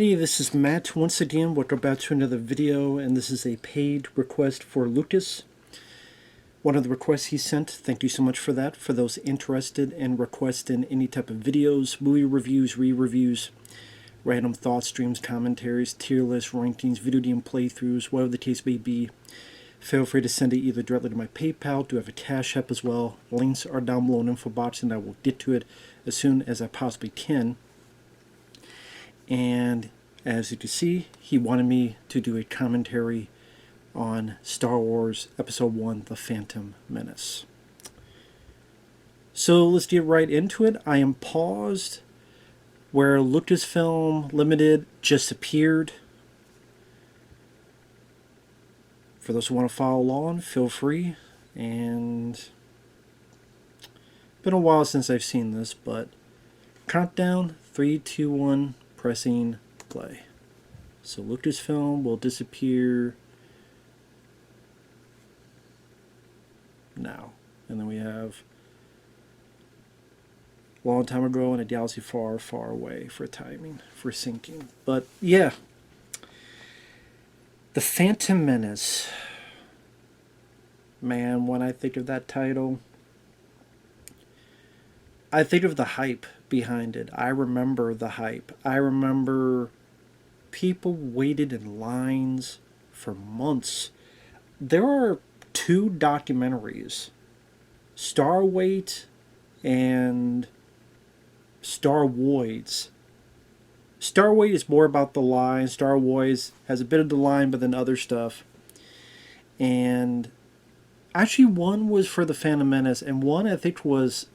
Hey, this is Matt once again. Welcome back to another video, and this is a paid request for Lucas. One of the requests he sent, thank you so much for that. For those interested in requesting any type of videos, movie reviews, re-reviews, random thoughts, streams, commentaries, tier lists, rankings, video game playthroughs, whatever the case may be, feel free to send it either directly to my PayPal. Do have a CashApp as well. Links are down below in the info box, and I will get to it as soon as I possibly can. And as you can see, he wanted me to do a commentary on Star Wars Episode 1, The Phantom Menace. So let's get right into it. I am paused where Lucasfilm Limited just appeared. For those who want to follow along, feel free. And it's been a while since I've seen this, but countdown, 3, 2, 1, pressing play. So Lucasfilm will disappear now. And then we have a long time ago in a galaxy far, far away for timing, for syncing. But yeah, The Phantom Menace. Man, when I think of that title, I think of the hype behind it. I remember the hype. I remember people waited in lines for months. There are 2 documentaries, Starwait and Starwoids. Starwait is more about the line. Starwoids has a bit of the line, but then other stuff. And actually, one was for the Phantom Menace, and one I think was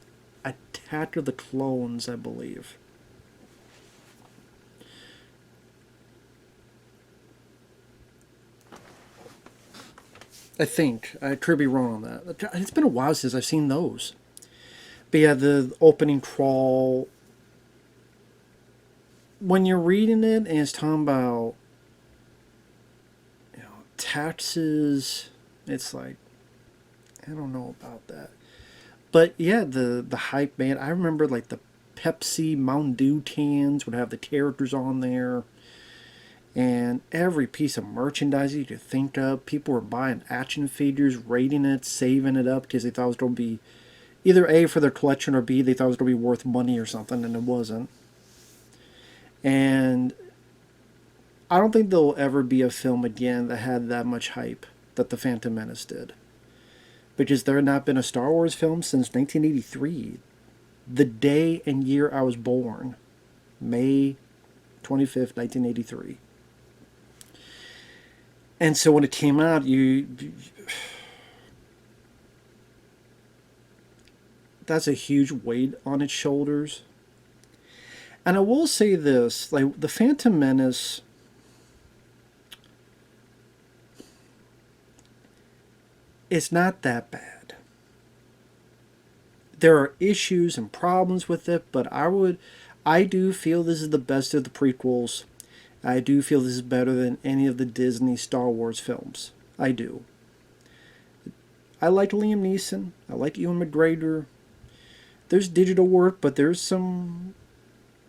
Attack of the Clones, I believe. I think. I could be wrong on that. It's been a while since I've seen those. But yeah, the opening crawl, when you're reading it and it's talking about, taxes, it's like, I don't know about that. But yeah, the hype, man. I remember like the Pepsi Mountain Dew cans would have the characters on there. And every piece of merchandise you could think of. People were buying action figures, rating it, saving it up because they thought it was going to be either A, for their collection, or B, they thought it was going to be worth money or something, and it wasn't. And I don't think there'll ever be a film again that had that much hype that The Phantom Menace did. Because there had not been a Star Wars film since 1983. The day and year I was born. May 25th, 1983. And so when it came out, that's a huge weight on its shoulders. And I will say this, like, The Phantom Menace, it's not that bad. There are issues and problems with it, but I do feel this is the best of the prequels. I do feel this is better than any of the Disney Star Wars films. I do. I like Liam Neeson. I like Ewan McGregor. There's digital work, but there's some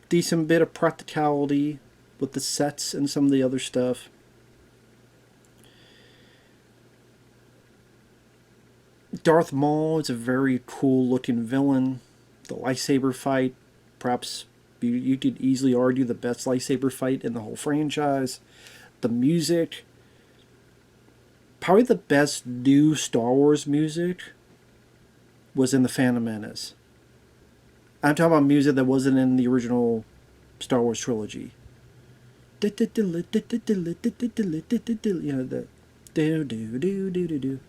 decent bit of practicality with the sets and some of the other stuff. Darth Maul is a very cool looking villain. The lightsaber fight, perhaps you could easily argue the best lightsaber fight in the whole franchise. The music, probably the best new Star Wars music was in The Phantom Menace. I'm talking about music that wasn't in the original Star Wars trilogy. You know, the do.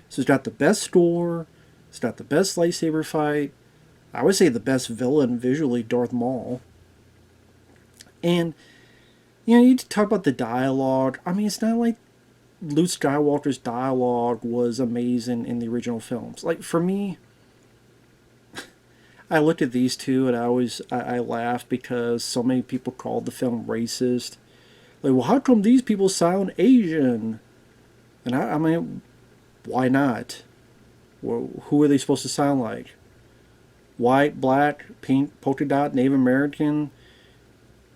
So it's got the best score, it's got the best lightsaber fight. I would say the best villain visually, Darth Maul. And, you talk about the dialogue. I mean, it's not like Luke Skywalker's dialogue was amazing in the original films. Like, for me, I looked at these two and I laugh because so many people called the film racist. Like, well, how come these people sound Asian? And I mean, why not? Well, who are they supposed to sound like? White, black, pink, polka dot, Native American.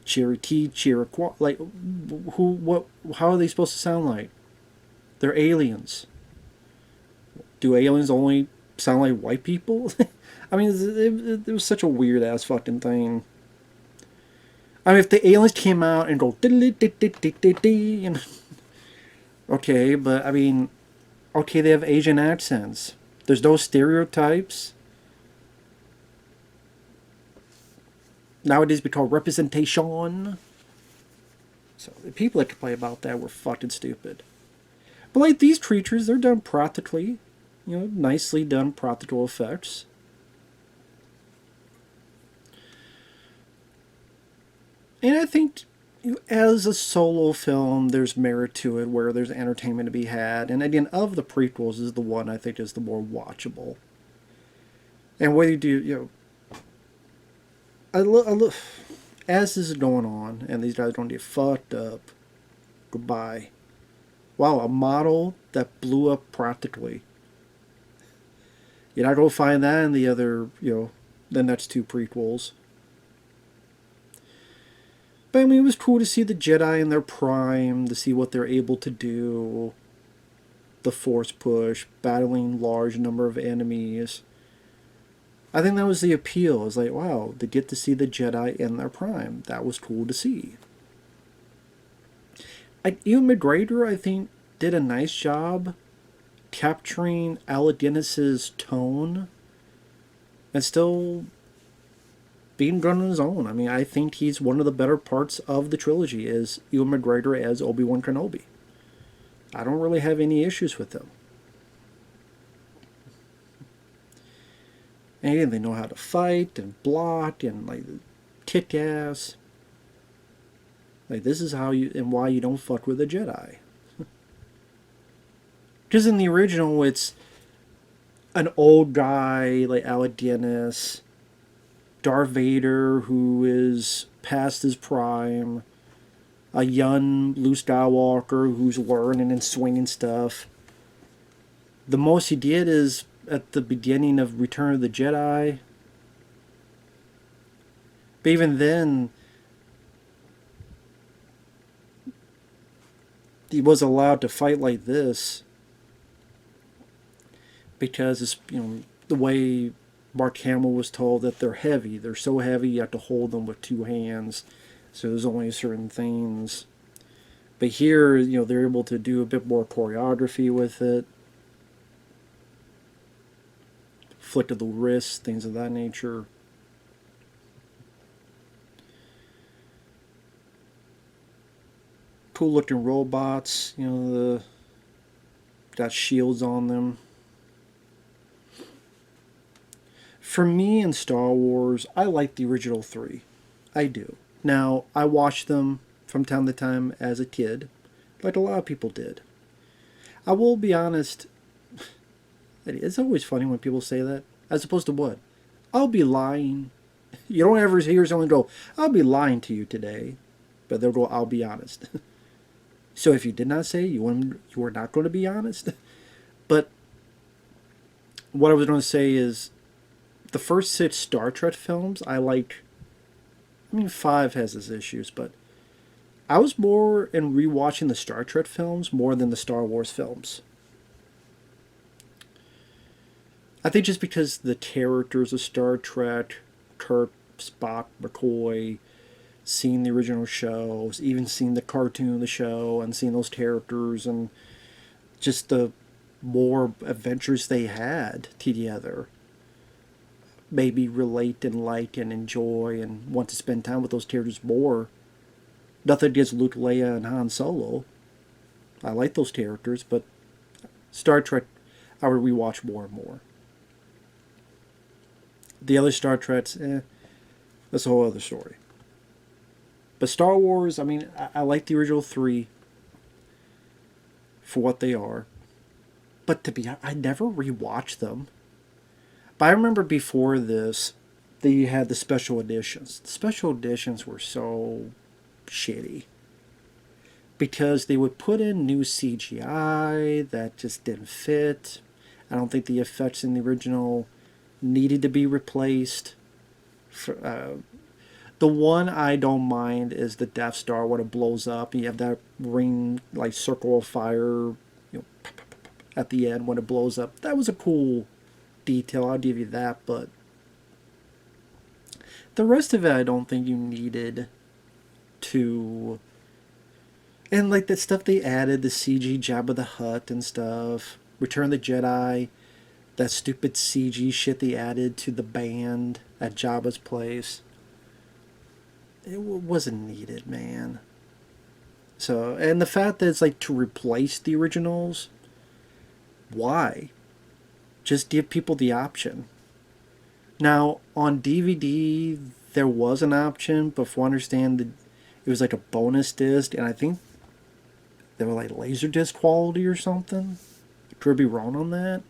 Cherokee, Cherokee, like, who, what, how are they supposed to sound like? They're aliens. Do aliens only sound like white people? I mean, it was such a weird ass fucking thing. I mean, if the aliens came out and go, and okay, but I mean, okay, they have Asian accents. There's no stereotypes. Nowadays we call representation. So the people that complain about that were fucking stupid. But like these creatures, they're done practically, nicely done practical effects. And I think as a solo film, there's merit to it, where there's entertainment to be had. And again, of the prequels, is the one I think is the more watchable. And whether you do, as this is going on, and these guys don't get fucked up, goodbye. Wow, a model that blew up practically. You're not going to find that in the other, the next two prequels. But I mean, it was cool to see the Jedi in their prime, to see what they're able to do. The Force push, battling large number of enemies. I think that was the appeal. It was like, wow, to get to see the Jedi in their prime. That was cool to see. Ewan McGregor, I think, did a nice job capturing Alec Guinness's tone and still being good on his own. I mean, I think he's one of the better parts of the trilogy is Ewan McGregor as Obi-Wan Kenobi. I don't really have any issues with him. And again, they know how to fight and block and like kick ass. Like, this is how you and why you don't fuck with a Jedi. Because in the original, it's an old guy like Alec Guinness, Darth Vader who is past his prime, a young Luke Skywalker who's learning and swinging stuff. The most he did is at the beginning of Return of the Jedi. But even then, he was allowed to fight like this because it's, the way Mark Hamill was told that they're heavy. They're so heavy you have to hold them with two hands. So there's only certain things. But here, they're able to do a bit more choreography with it. Flick of the wrist, things of that nature. Cool looking robots, got shields on them. For me in Star Wars, I like the original three. I do. Now, I watched them from time to time as a kid, like a lot of people did. I will be honest, it's always funny when people say that, as opposed to what? I'll be lying. You don't ever hear someone go, I'll be lying to you today. But they'll go, I'll be honest. So if you did not say you were not going to be honest. But what I was going to say is the first 6 Star Trek films I liked. I mean, 5 has its issues, but I was more in rewatching the Star Trek films more than the Star Wars films. I think just because the characters of Star Trek, Kirk, Spock, McCoy, seeing the original shows, even seeing the cartoon of the show, and seeing those characters, and just the more adventures they had together, maybe relate and like and enjoy and want to spend time with those characters more. Nothing against Luke, Leia, and Han Solo. I like those characters, but Star Trek I would rewatch more and more. The other Star Treks, that's a whole other story. But Star Wars, I mean, I like the original 3 for what they are. But to be honest, I never rewatched them. But I remember before this, they had the special editions. The special editions were so shitty. Because they would put in new CGI that just didn't fit. I don't think the effects in the original needed to be replaced. The one I don't mind is the Death Star when it blows up. You have that ring, like circle of fire, at the end when it blows up. That was a cool detail. I'll give you that, but the rest of it, I don't think you needed to. And like that stuff they added, the CG Jabba the Hutt and stuff, Return of the Jedi, that stupid CG shit they added to the band at Jabba's place. It wasn't needed, man. So, and the fact that it's like to replace the originals, why? Just give people the option. Now, on DVD, there was an option, but from what I understand, it was like a bonus disc, and I think they were like Laserdisc quality or something. Could be wrong on that.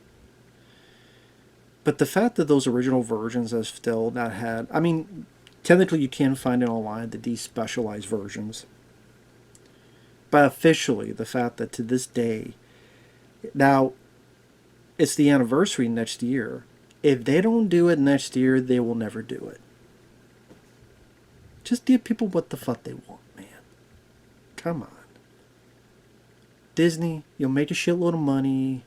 But the fact that those original versions have still not had, I mean, technically you can find it online, the despecialized versions. But officially, the fact that to this day, now, it's the anniversary next year. If they don't do it next year, they will never do it. Just give people what the fuck they want, man. Come on. Disney, you'll make a shitload of money.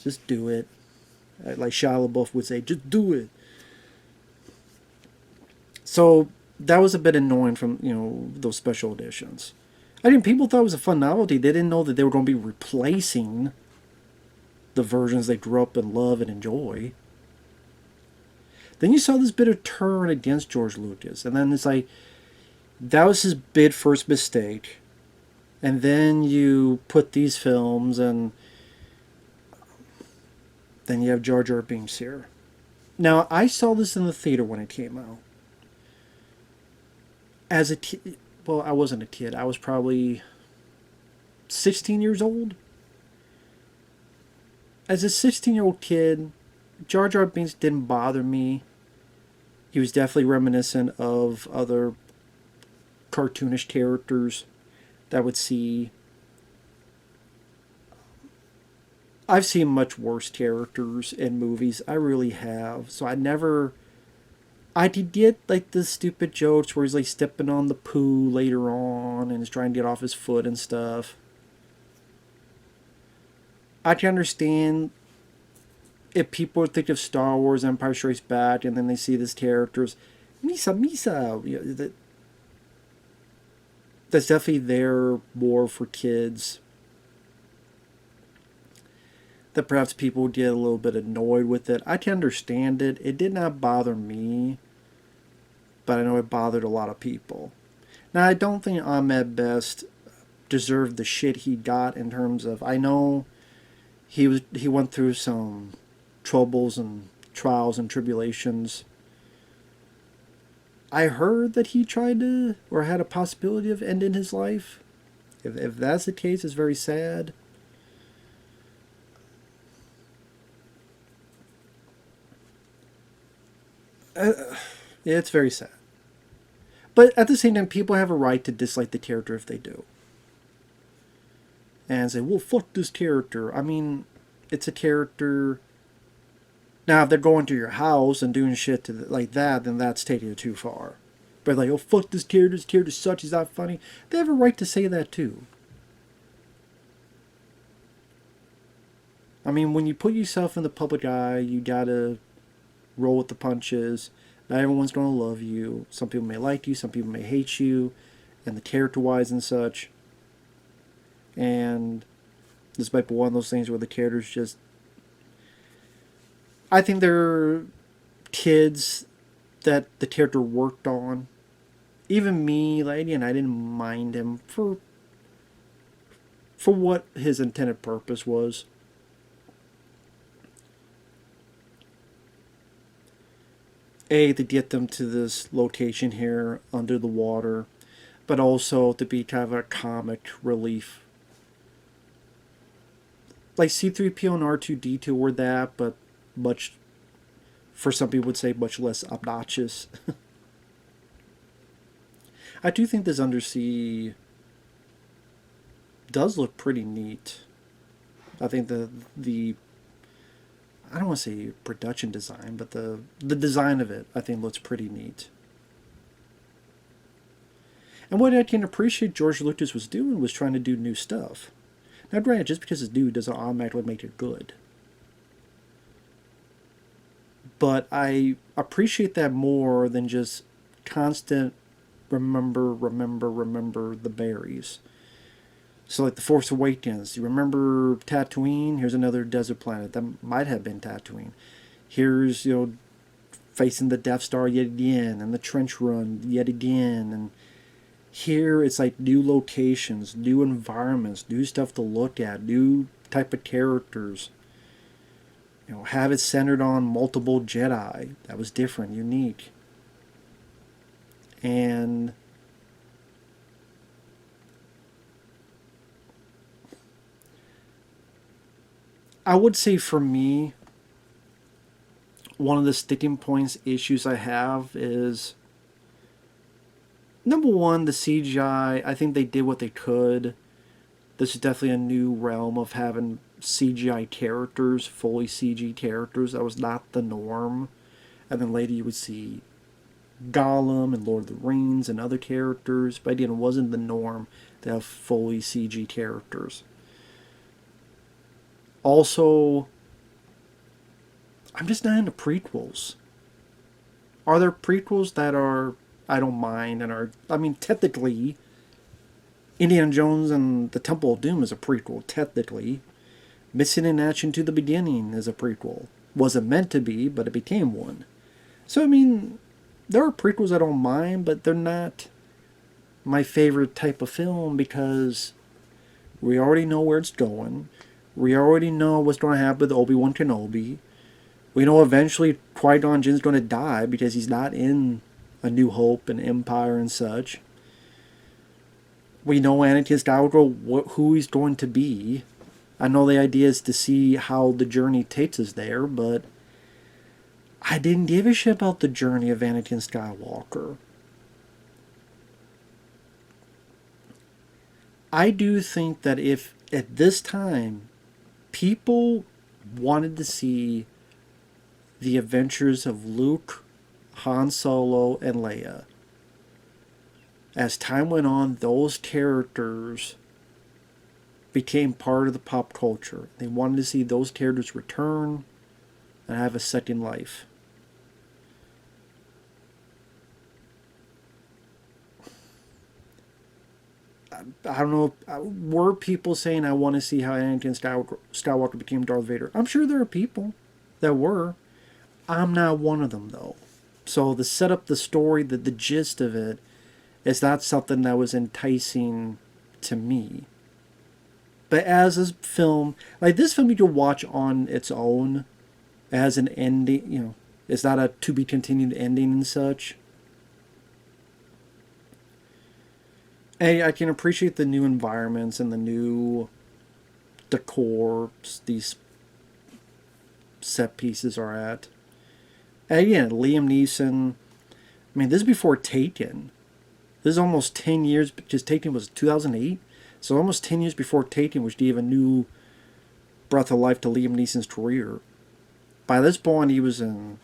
Just do it. Like Shia LaBeouf would say, just do it. So that was a bit annoying from, those special editions. I mean, people thought it was a fun novelty. They didn't know that they were going to be replacing the versions they grew up and love and enjoy. Then you saw this bit of turn against George Lucas. And then it's like, that was his big first mistake. And then you put these films, and then you have Jar Jar Binks here. Now, I saw this in the theater when it came out. As a kid, well, I wasn't a kid. I was probably 16 years old. As a 16-year-old kid, Jar Jar Binks didn't bother me. He was definitely reminiscent of other cartoonish characters that I would see. I've seen much worse characters in movies. I really have. So I did get like the stupid jokes where he's like stepping on the poo later on and is trying to get off his foot and stuff. I can understand if people think of Star Wars, Empire Strikes Back, and then they see these characters, Misa. That's definitely there more for kids. That perhaps people get a little bit annoyed with it. I can understand it. It did not bother me, but I know it bothered a lot of people. Now, I don't think Ahmed Best deserved the shit he got in terms of, I know he went through some troubles and trials and tribulations. I heard that he tried to, or had a possibility of ending his life. If that's the case, it's very sad. Yeah, it's very sad. But at the same time, people have a right to dislike the character if they do. And say, well, fuck this character. I mean, it's a character. Now, if they're going to your house and doing shit like that, then that's taking it too far. But like, oh, fuck this character sucks, he's not funny. They have a right to say that too. I mean, when you put yourself in the public eye, you gotta roll with the punches. Not everyone's going to love you. Some people may like you, some people may hate you, and the character-wise and such. And this might be one of those things where the characters just... I think they're kids that the character worked on. Even me, like, again, I didn't mind him for what his intended purpose was. To get them to this location here under the water, but also to be kind of a comic relief. Like C-3PO and R2-D2 were that, but much, for some people would say, much less obnoxious. I do think this undersea does look pretty neat. I think the I don't want to say production design, but the design of it, I think, looks pretty neat. And what I can appreciate George Lucas was doing was trying to do new stuff. Now, granted, just because it's new doesn't automatically make it good. But I appreciate that more than just constant remember the berries. So like The Force Awakens, you remember Tatooine? Here's another desert planet. That might have been Tatooine. Here's, facing the Death Star yet again, and the trench run yet again, and here it's like new locations, new environments, new stuff to look at, new type of characters. Have it centered on multiple Jedi. That was different, unique. And I would say for me, one of the sticking points issues I have is, number one, the CGI. I think they did what they could. This is definitely a new realm of having CGI characters, fully CG characters. That was not the norm. And then later you would see Gollum and Lord of the Rings and other characters. But again, it wasn't the norm to have fully CG characters. Also, I'm just not into prequels. Are there prequels that I don't mind and are, technically, Indiana Jones and the Temple of Doom is a prequel, technically. Missing in Action to the Beginning is a prequel. Wasn't meant to be, but it became one. So, there are prequels I don't mind, but they're not my favorite type of film because we already know where it's going. We already know what's going to happen with Obi-Wan Kenobi. We know eventually Qui-Gon Jinn's going to die because he's not in A New Hope and Empire and such. We know Anakin Skywalker, who he's going to be. I know the idea is to see how the journey takes us there, but I didn't give a shit about the journey of Anakin Skywalker. I do think that if at this time people wanted to see the adventures of Luke, Han Solo, and Leia, as time went on, those characters became part of the pop culture. They wanted to see those characters return and have a second life. I don't know, were people saying I want to see how Anakin Skywalker became Darth Vader? I'm sure there are people that were. I'm not one of them, though. So to set up the story, the gist of it, is not something that was enticing to me. But as a film, like this film you can watch on its own as an ending, it's not a to be continued ending and such. And I can appreciate the new environments and the new decor these set pieces are at. And again, Liam Neeson, this is before Taken. This is almost 10 years, because Taken was 2008. So almost 10 years before Taken, which gave a new breath of life to Liam Neeson's career. By this point, he was in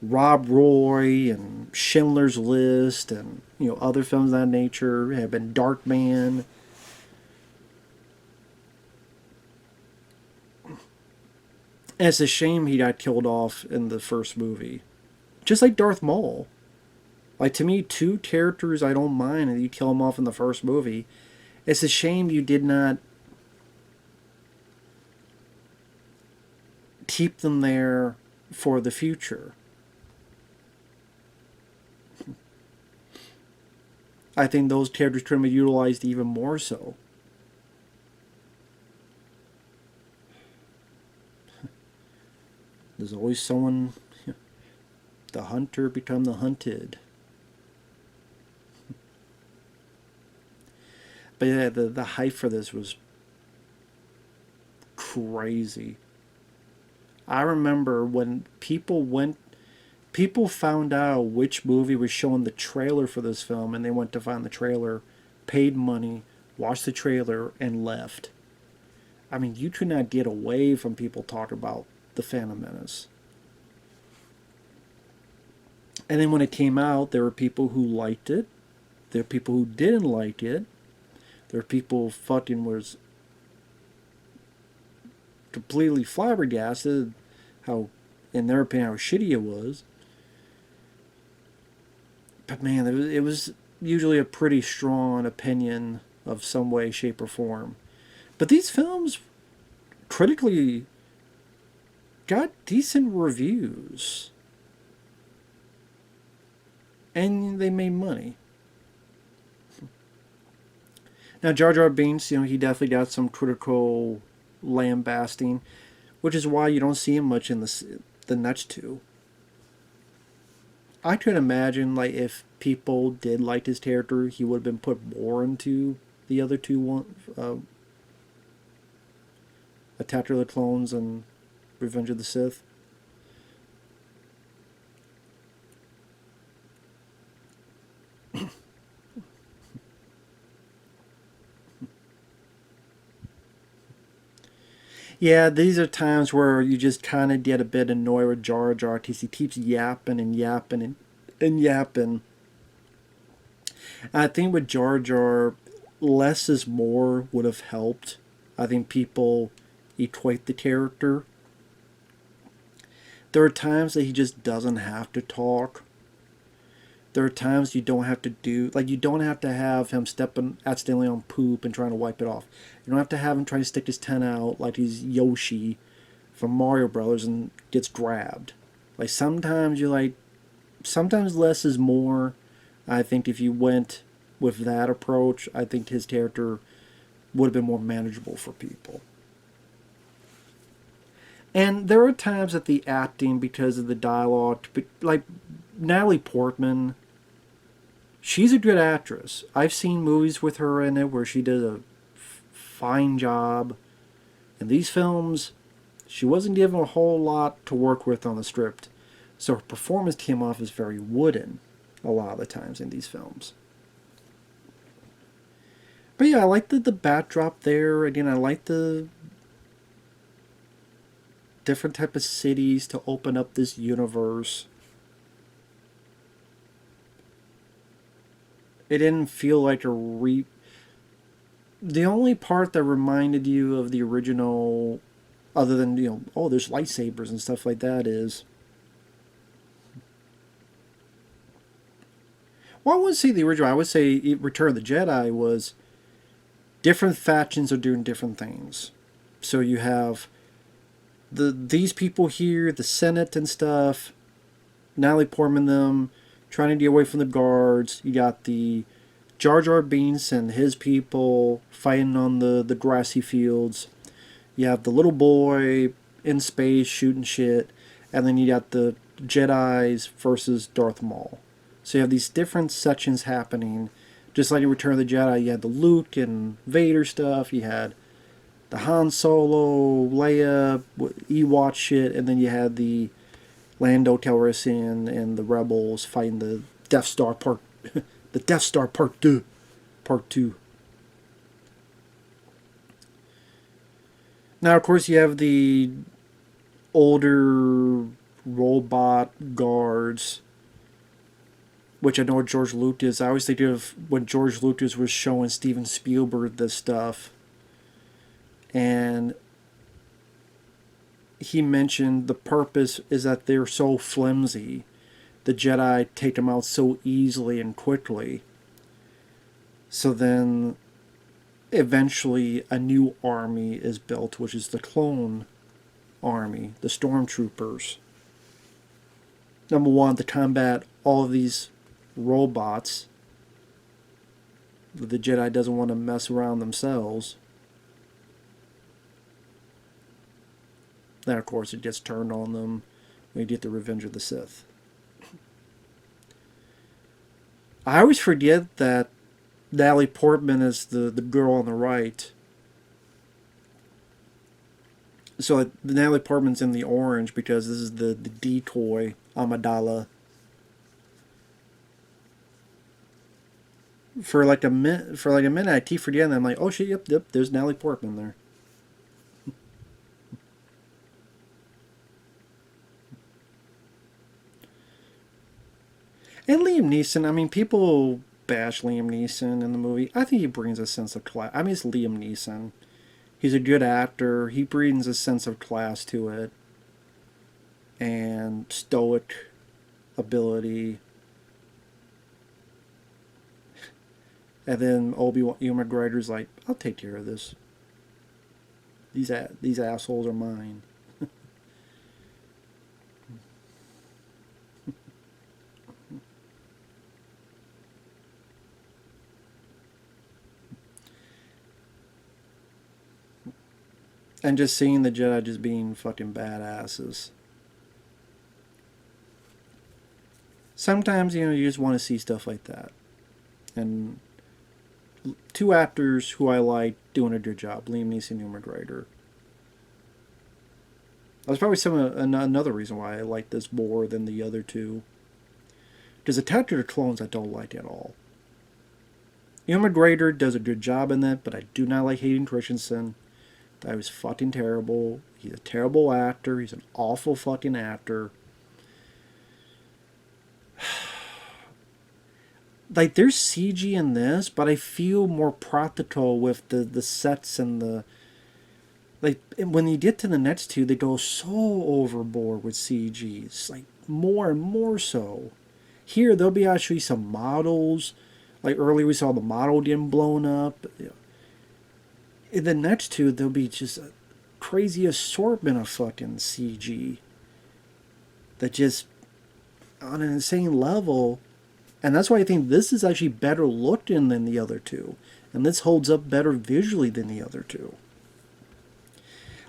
Rob Roy and Schindler's List and other films of that nature. It had been Darkman. And it's a shame he got killed off in the first movie. Just like Darth Maul. Like, to me, two characters I don't mind and you kill them off in the first movie. It's a shame you did not keep them there for the future. I think those characters could be utilized even more so. There's always someone, the hunter become the hunted. But yeah, the hype for this was crazy. I remember when people found out which movie was showing the trailer for this film, and they went to find the trailer, paid money, watched the trailer, and left. You could not get away from people talking about The Phantom Menace. And then when it came out, there were people who liked it. There are people who didn't like it. There are people fucking was completely flabbergasted how, in their opinion, how shitty it was. But man, it was usually a pretty strong opinion of some way, shape, or form. But these films critically got decent reviews. And they made money. Now, Jar Jar Binks, he definitely got some critical lambasting, which is why you don't see him much in the next two. I could imagine, like, if people did like his character, he would have been put more into the other two, Attack of the Clones and Revenge of the Sith. Yeah, these are times where you just kind of get a bit annoyed with Jar Jar because he keeps yapping and yapping and yapping. I think with Jar Jar, less is more would have helped. I think people equate the character. There are times that he just doesn't have to talk. There are times you don't have to do, like, you don't have to have him stepping accidentally on poop and trying to wipe it off. You don't have to have him try to stick his tongue out like he's Yoshi from Mario Brothers and gets grabbed. Like, sometimes sometimes less is more. I think if you went with that approach, I think his character would have been more manageable for people. And there are times that the acting, because of the dialogue, like Natalie Portman, she's a good actress. I've seen movies with her in it where she did a fine job. In these films, she wasn't given a whole lot to work with on the script. So her performance came off as very wooden a lot of the times in these films. But yeah, I like the backdrop there. Again, I like the different type of cities to open up this universe. It didn't feel like the only part that reminded you of the original, other than, oh, there's lightsabers and stuff like that, is, well, I wouldn't say the original. I would say Return of the Jedi was different factions are doing different things. So you have these people here, the Senate and stuff, Natalie Portman, them trying to get away from the guards. You got the Jar Jar Binks and his people fighting on the grassy fields. You have the little boy in space shooting shit, and then you got the Jedis versus Darth Maul. So you have these different sections happening. Just like in Return of the Jedi, you had the Luke and Vader stuff. You had the Han Solo, Leia, Ewok shit, and then you had the Lando Calrissian and the Rebels fighting the Death Star Part 2. Now, of course, you have the older robot guards, which I know George Lucas. I always think of when George Lucas was showing Steven Spielberg this stuff, and he mentioned the purpose is that they're so flimsy. The Jedi take them out so easily and quickly. So then, eventually, a new army is built, which is the clone army, the stormtroopers. Number one, to combat all of these robots. The Jedi doesn't want to mess around themselves. Then, of course, it gets turned on them when you get the Revenge of the Sith. I always forget that Natalie Portman is the girl on the right. So Natalie Portman's in the orange because this is the decoy Amidala. For like a minute, I keep forgetting. I'm like, oh shit, yep, there's Natalie Portman there. And Liam Neeson, I mean, people bash Liam Neeson in the movie. I think he brings a sense of class. I mean, it's Liam Neeson. He's a good actor. He brings a sense of class to it. And stoic ability. And then Obi-Wan Ewan McGregor's like, I'll take care of this. These assholes are mine. And just seeing the Jedi just being fucking badasses. Sometimes, you just want to see stuff like that. And two actors who I like doing a good job, Liam Neeson and Ewan McGregor. That's probably another reason why I like this more than the other two. Because Attack of the Clones I don't like at all. Ewan McGregor does a good job in that, but I do not like Hayden Christensen. That was fucking terrible. He's a terrible actor. He's an awful fucking actor. Like, there's CG in this, but I feel more practical with the sets and the... Like, when you get to the next two, they go so overboard with CGs. Like, more and more so. Here, there'll be actually some models. Like, earlier we saw the model getting blown up. In the next two, there'll be just a crazy assortment of fucking CG. That just, on an insane level... And that's why I think this is actually better looking than the other two. And this holds up better visually than the other two.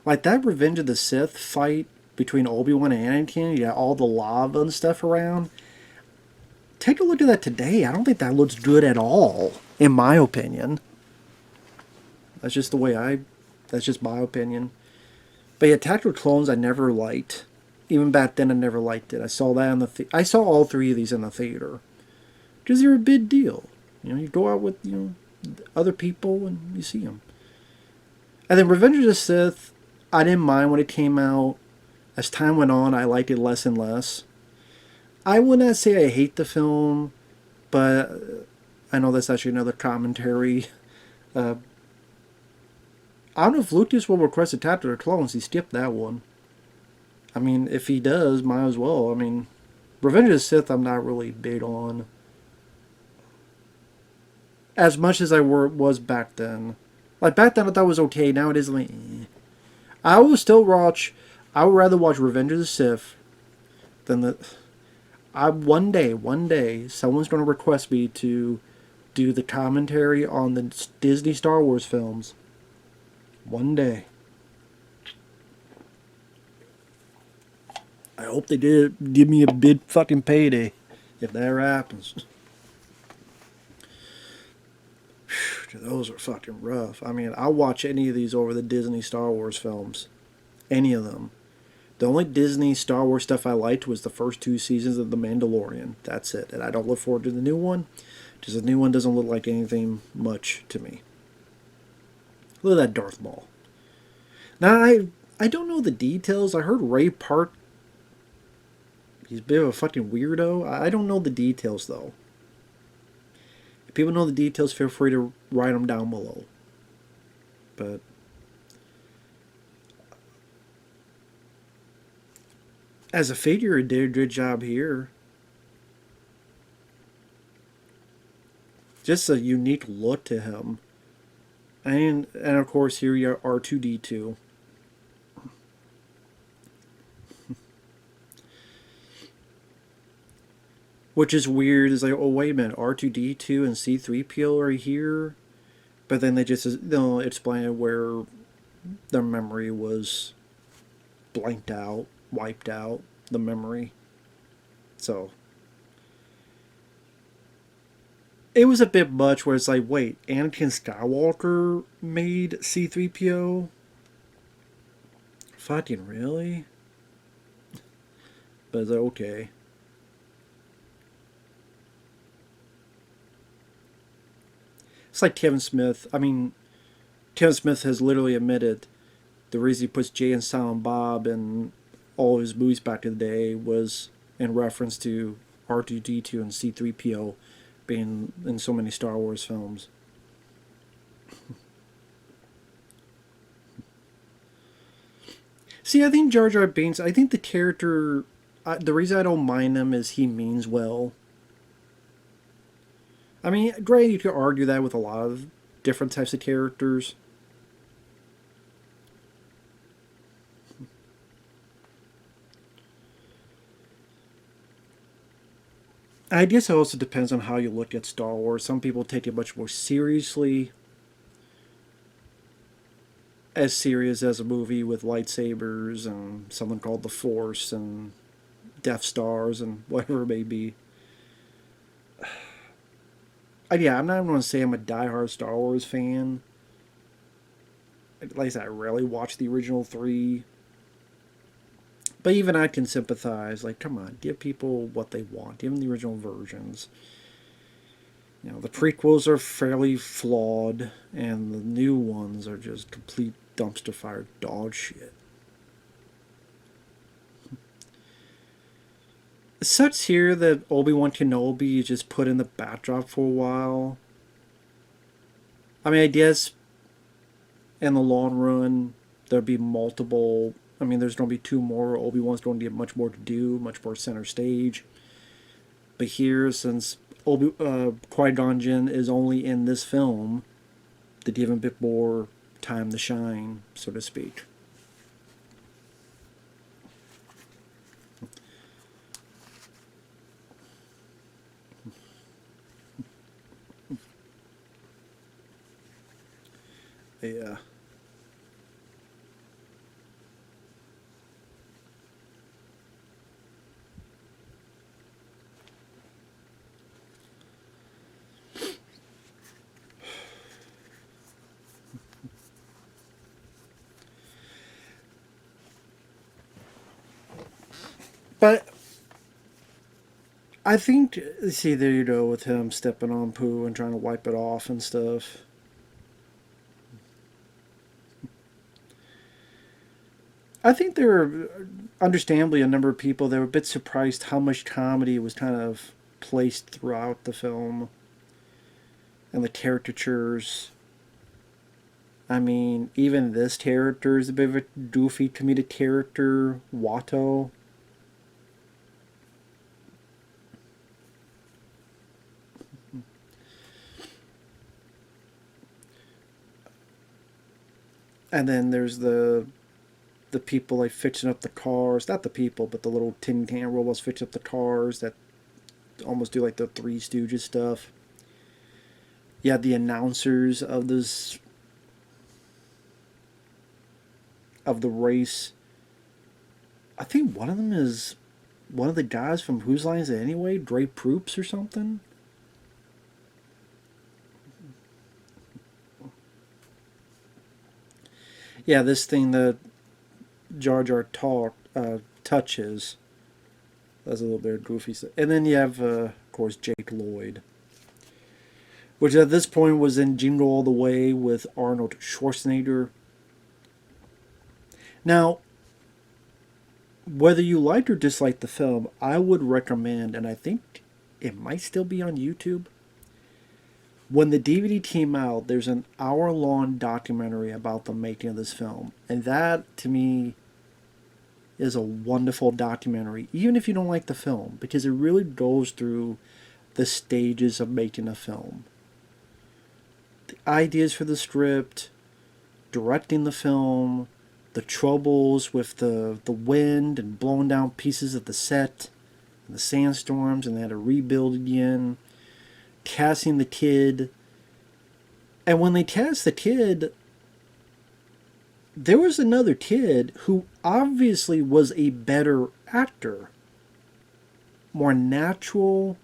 Like that Revenge of the Sith fight between Obi-Wan and Anakin, you got all the lava and stuff around. Take a look at that today. I don't think that looks good at all, in my opinion. That's just that's just my opinion. But yeah, Attack of the Clones I never liked. Even back then I never liked it. I saw that in I saw all three of these in the theater. Because they're a big deal. You go out with, other people and you see them. And then Revenge of the Sith, I didn't mind when it came out. As time went on, I liked it less and less. I would not say I hate the film, but I know that's actually another commentary. I don't know if Lucas will request Attack of the Clones. He skipped that one. I mean, if he does, might as well. I mean, Revenge of the Sith I'm not really big on. As much as I was back then. Like, back then I thought it was okay. Now it is like, I will still watch... I would rather watch Revenge of the Sith than the... one day, someone's going to request me to do the commentary on the Disney Star Wars films. One day. I hope they did give me a big fucking payday. If that ever happens. Those are fucking rough. I mean, I'll watch any of these over the Disney Star Wars films. Any of them. The only Disney Star Wars stuff I liked was the first 2 seasons of The Mandalorian. That's it. And I don't look forward to the new one. Because the new one doesn't look like anything much to me. Look at that Darth Maul. Now, I don't know the details. I heard Ray Park... He's a bit of a fucking weirdo. I don't know the details, though. If people know the details, feel free to write them down below. But... as a figure, it did a good job here. Just a unique look to him. And of course, here you are, R2-D2. Which is weird. It's like, oh, wait a minute. R2-D2 and C-3PO are here. But then they just explain where their memory was blanked out. Wiped out the memory. So it was a bit much where it's like, wait, Anakin Skywalker made C-3PO? Fucking really? But it's like, okay. It's like Kevin Smith. I mean, Kevin Smith has literally admitted the reason he puts Jay and Silent Bob and all of his movies back in the day was in reference to R2-D2 and C-3PO being in so many Star Wars films. See, I think Jar Jar Binks, I think the character, the reason I don't mind him is he means well. I mean, granted, you could argue that with a lot of different types of characters. I guess it also depends on how you look at Star Wars. Some people take it much more seriously, as serious as a movie with lightsabers and something called the Force and Death Stars and whatever it may be. Yeah, I'm not even going to say I'm a diehard Star Wars fan. Like I said, I rarely watch the original three. But even I can sympathize. Like, come on, give people what they want. Give them the original versions. You know, the prequels are fairly flawed, and the new ones are just complete dumpster fire dog shit. It sucks here that Obi-Wan Kenobi is just put in the backdrop for a while. I mean, I guess in the long run, there'll be multiple. I mean, there's going to be two more. Obi-Wan's going to get much more to do, much more center stage. But here, since Qui-Gon Jinn is only in this film, to give him a bit more time to shine, so to speak. Yeah. But I think, see, there you go with him stepping on poo and trying to wipe it off and stuff. I think there were, understandably, a number of people that were a bit surprised how much comedy was kind of placed throughout the film and the caricatures. I mean, even this character is a bit of a goofy comedic character, Watto. And then there's the people like fixing up the cars. Not the people, but the little tin can robots fixing up the cars that almost do like the Three Stooges stuff. You have the announcers of this of the race. I think one of them is one of the guys from Whose Line Is It Anyway? Dre Proops or something? Yeah, this thing that Jar Jar touches. That's a little bit of goofy stuff. And then you have, of course, Jake Lloyd, which at this point was in Jingle All the Way with Arnold Schwarzenegger. Now, whether you liked or disliked the film, I would recommend, and I think it might still be on YouTube. When the DVD came out, there's an hour-long documentary about the making of this film. And that, to me, is a wonderful documentary, even if you don't like the film, because it really goes through the stages of making a film. The ideas for the script, directing the film, the troubles with the wind and blowing down pieces of the set, and the sandstorms, and they had to rebuild again, casting the kid. And when they cast the kid, there was another kid who obviously was a better actor, more natural.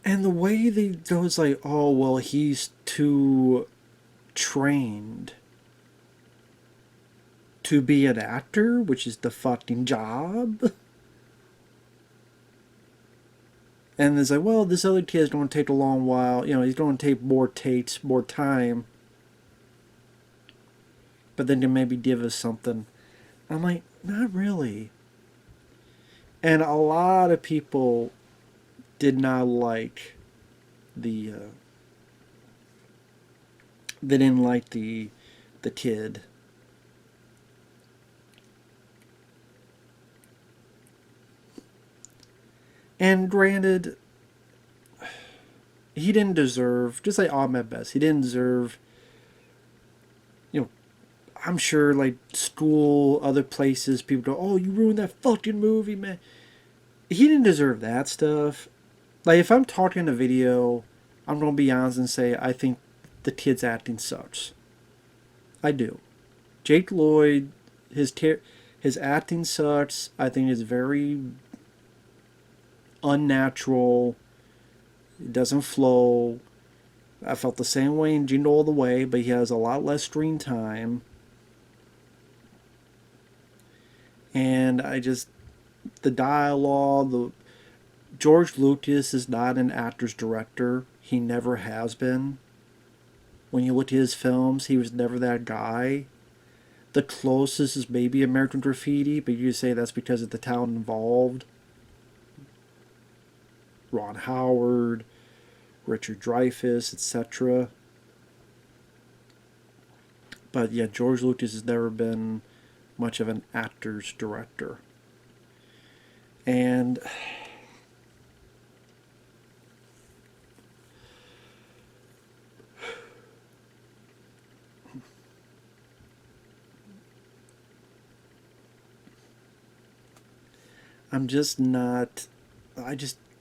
And the way they was like, oh, well, he's too trained to be an actor, which is the fucking job. And it's like, well, this other kid's going to take a long while. You know, he's going to take more takes, more time. But then to maybe give us something. I'm like, not really. And a lot of people did not like the they didn't like the kid. And granted, he didn't deserve, just like Ahmed Best, he didn't deserve, you know, I'm sure like school, other places, people go, oh, you ruined that fucking movie, man. He didn't deserve that stuff. Like, if I'm talking a video, I'm going to be honest and say I think the kid's acting sucks. I do. Jake Lloyd, his acting sucks. I think it's very unnatural. It doesn't flow. I felt the same way in Jingle All the Way, but he has a lot less screen time. And the dialogue, George Lucas is not an actor's director. He never has been. When you look at his films, he was never that guy. The closest is maybe American Graffiti, but you say that's because of the talent involved. Ron Howard, Richard Dreyfuss, etc. But yeah, George Lucas has never been much of an actor's director. And I'm just not,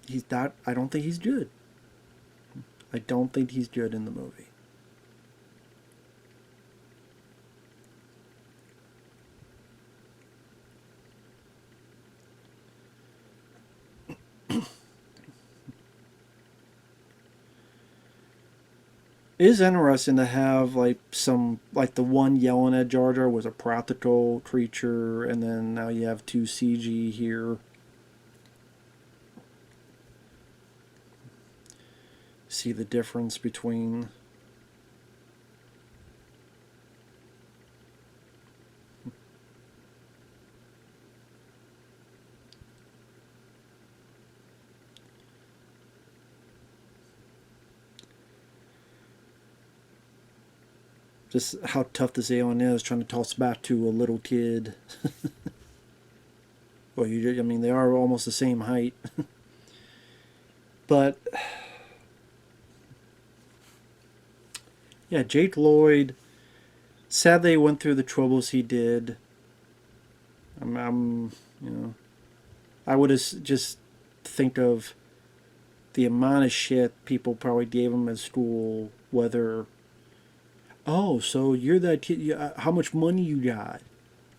he's not, I don't think he's good. I don't think he's good in the movie. It is interesting to have like the one yelling at Jar Jar was a practical creature, and then now you have two CG here. See the difference between just how tough this alien is, trying to toss back to a little kid. Well, I mean, they are almost the same height. But yeah, Jake Lloyd, sadly, he went through the troubles he did. You know, I would have just think of the amount of shit people probably gave him at school, whether, oh, so you're that kid, how much money you got?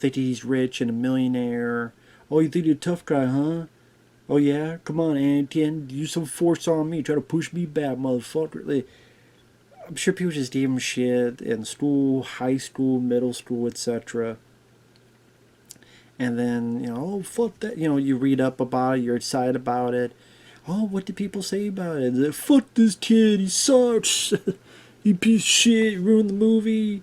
Think he's rich and a millionaire. Oh, you think you're a tough guy, huh? Oh, yeah? Come on, Anakin, use some force on me. Try to push me back, motherfucker. Like, I'm sure people just gave him shit in school, high school, middle school, etc. And then, oh, fuck that. You read up about it, you're excited about it. Oh, what did people say about it? Like, fuck this kid, he sucks. He piece of shit, he ruined the movie.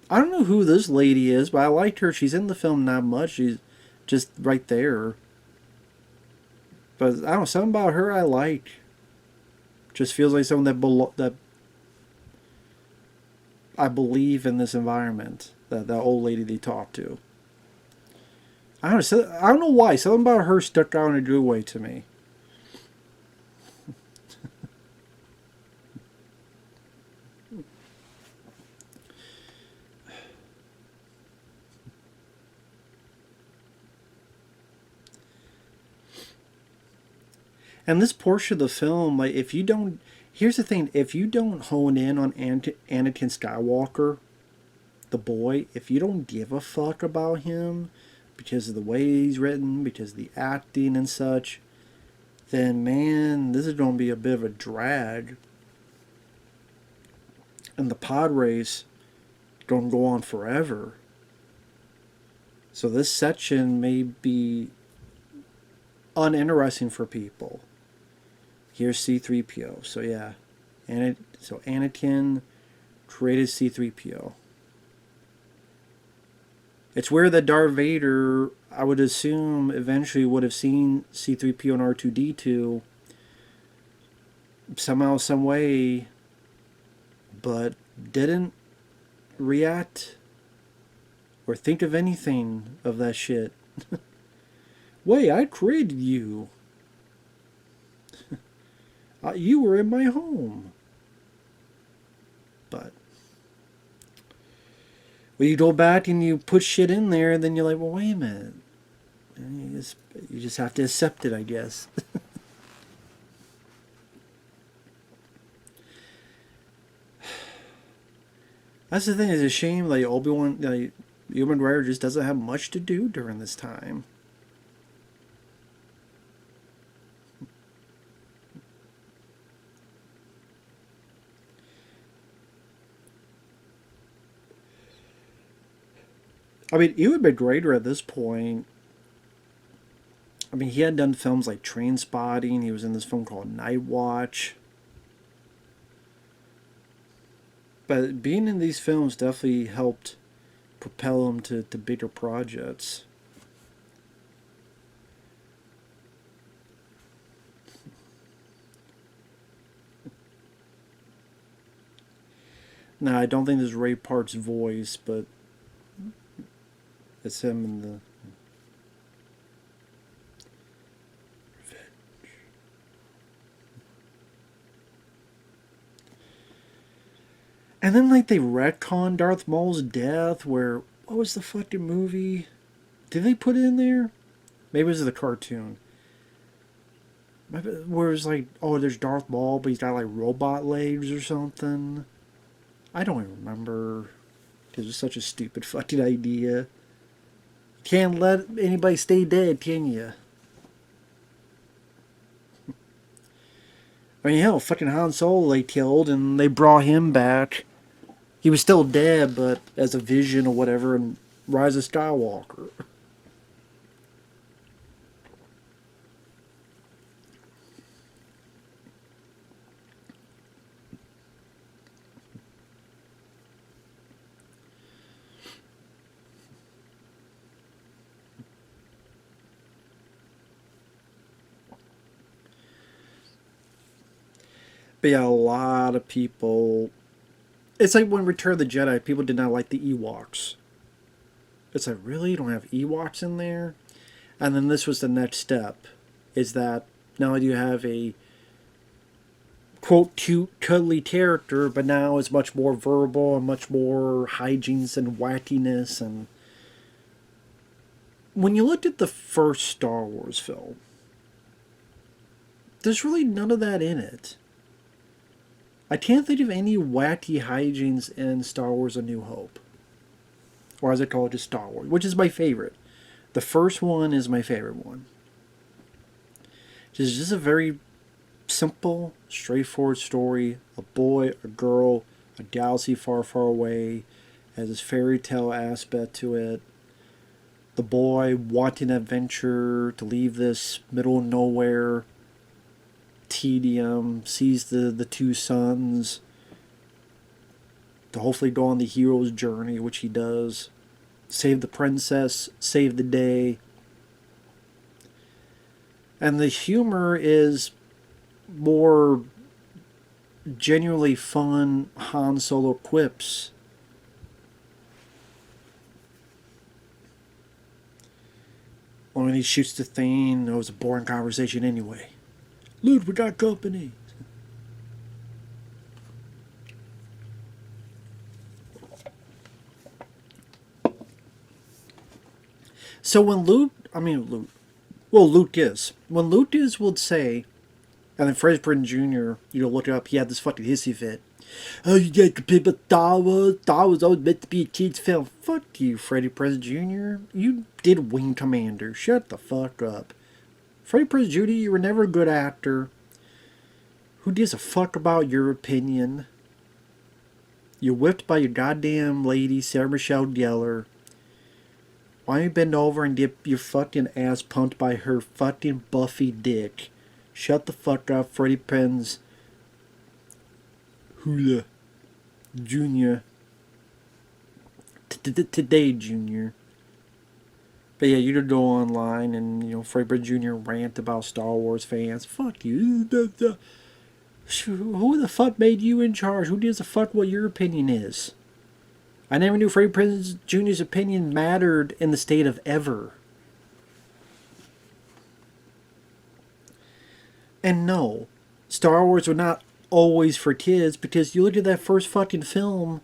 I don't know who this lady is, but I liked her. She's in the film not much. She's just right there. But I don't know, something about her I like. Just feels like someone that I believe in this environment. That old lady they talked to. I don't know why. Something about her stuck out in a good way to me. And this portion of the film, like, if you don't, here's the thing: if you don't hone in on Anakin Skywalker, the boy, if you don't give a fuck about him because of the way he's written, because of the acting and such, then man, this is going to be a bit of a drag. And the pod race going to go on forever. So this section may be uninteresting for people. Here's C-3PO. So yeah, so Anakin created C-3PO. It's weird that Darth Vader, I would assume, eventually would have seen C-3PO and R2-D2 somehow, some way, but didn't react or think of anything of that shit. Wait, I created you. You were in my home. But when you go back and you put shit in there, then you're like, well, wait a minute. And you just have to accept it, I guess. That's the thing. It's a shame. Like Obi-Wan, like Ewan McGregor just doesn't have much to do during this time. I mean, Ewan McGregor at this point. I mean, he had done films like Trainspotting. He was in this film called Night Watch. But being in these films definitely helped propel him to bigger projects. Now, I don't think this is Ray Park's voice, but it's him in the... And then, like, they retconned Darth Maul's death, where... What was the fucking movie? Did they put it in there? Maybe it was the cartoon. Where it's like, oh, there's Darth Maul, but he's got, like, robot legs or something. I don't even remember. Because it's such a stupid fucking idea. You can't let anybody stay dead, can you? I mean, hell, fucking Han Solo they killed, and they brought him back. He was still dead, but as a vision or whatever, and Rise of Skywalker. But yeah, a lot of people... It's like when Return of the Jedi, people did not like the Ewoks. It's like, really? You don't have Ewoks in there? And then this was the next step. Is that not only do you have a quote cute, cuddly character, but now it's much more verbal and much more hijinks and wackiness. And when you looked at the first Star Wars film, there's really none of that in it. I can't think of any wacky hijinks in Star Wars A New Hope. Or as I call it, just Star Wars, which is my favorite. The first one is my favorite one. It's just a very simple, straightforward story. A boy, a girl, a galaxy far, far away. Has this fairy tale aspect to it. The boy wanting adventure to leave this middle of nowhere tedium, sees the two sons to hopefully go on the hero's journey, which he does. Save the princess, save the day. And the humor is more genuinely fun Han Solo quips. When he shoots the thing, it was a boring conversation anyway. Luke, we got company. So when Lucas would say, and then Freddie Prinze Jr., look it up, he had this fucking hissy fit. Oh, you get compete with Star Wars? Star Wars always meant to be a kid's film. Fuck you, Freddie Prinze Jr. You did Wing Commander. Shut the fuck up. Freddie Prinze Jr., you were never a good actor. Who gives a fuck about your opinion? You're whipped by your goddamn lady, Sarah Michelle Gellar. Why don't you bend over and get your fucking ass pumped by her fucking Buffy dick? Shut the fuck up, Freddie Prinze Hula Jr. Today, Jr. But yeah, you could go online and, you know, Freiberg Jr. rant about Star Wars fans. Fuck you. Who the fuck made you in charge? Who gives a fuck what your opinion is? I never knew Freiberg Jr.'s opinion mattered in the state of ever. And no, Star Wars were not always for kids, because you look at that first fucking film,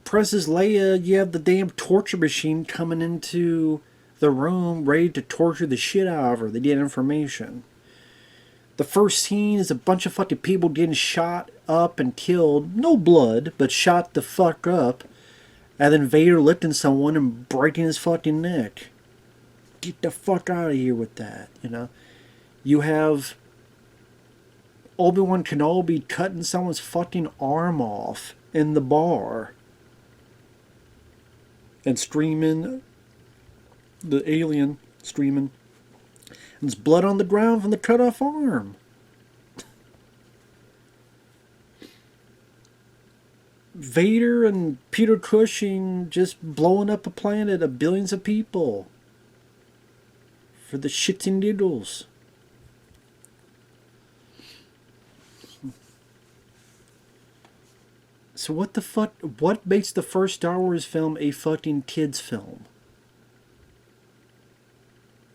Princess Leia, you have the damn torture machine coming into the room ready to torture the shit out of her. They get information. The first scene is a bunch of fucking people getting shot up and killed. No blood, but shot the fuck up. And then Vader lifting someone and breaking his fucking neck. Get the fuck out of here with that, you know? You have Obi-Wan Kenobi cutting someone's fucking arm off in the bar. And screaming, the alien screaming, and there's blood on the ground from the cut off arm. Vader and Peter Cushing just blowing up a planet of billions of people for the shits and giggles. So what the fuck? What makes the first Star Wars film a fucking kids film?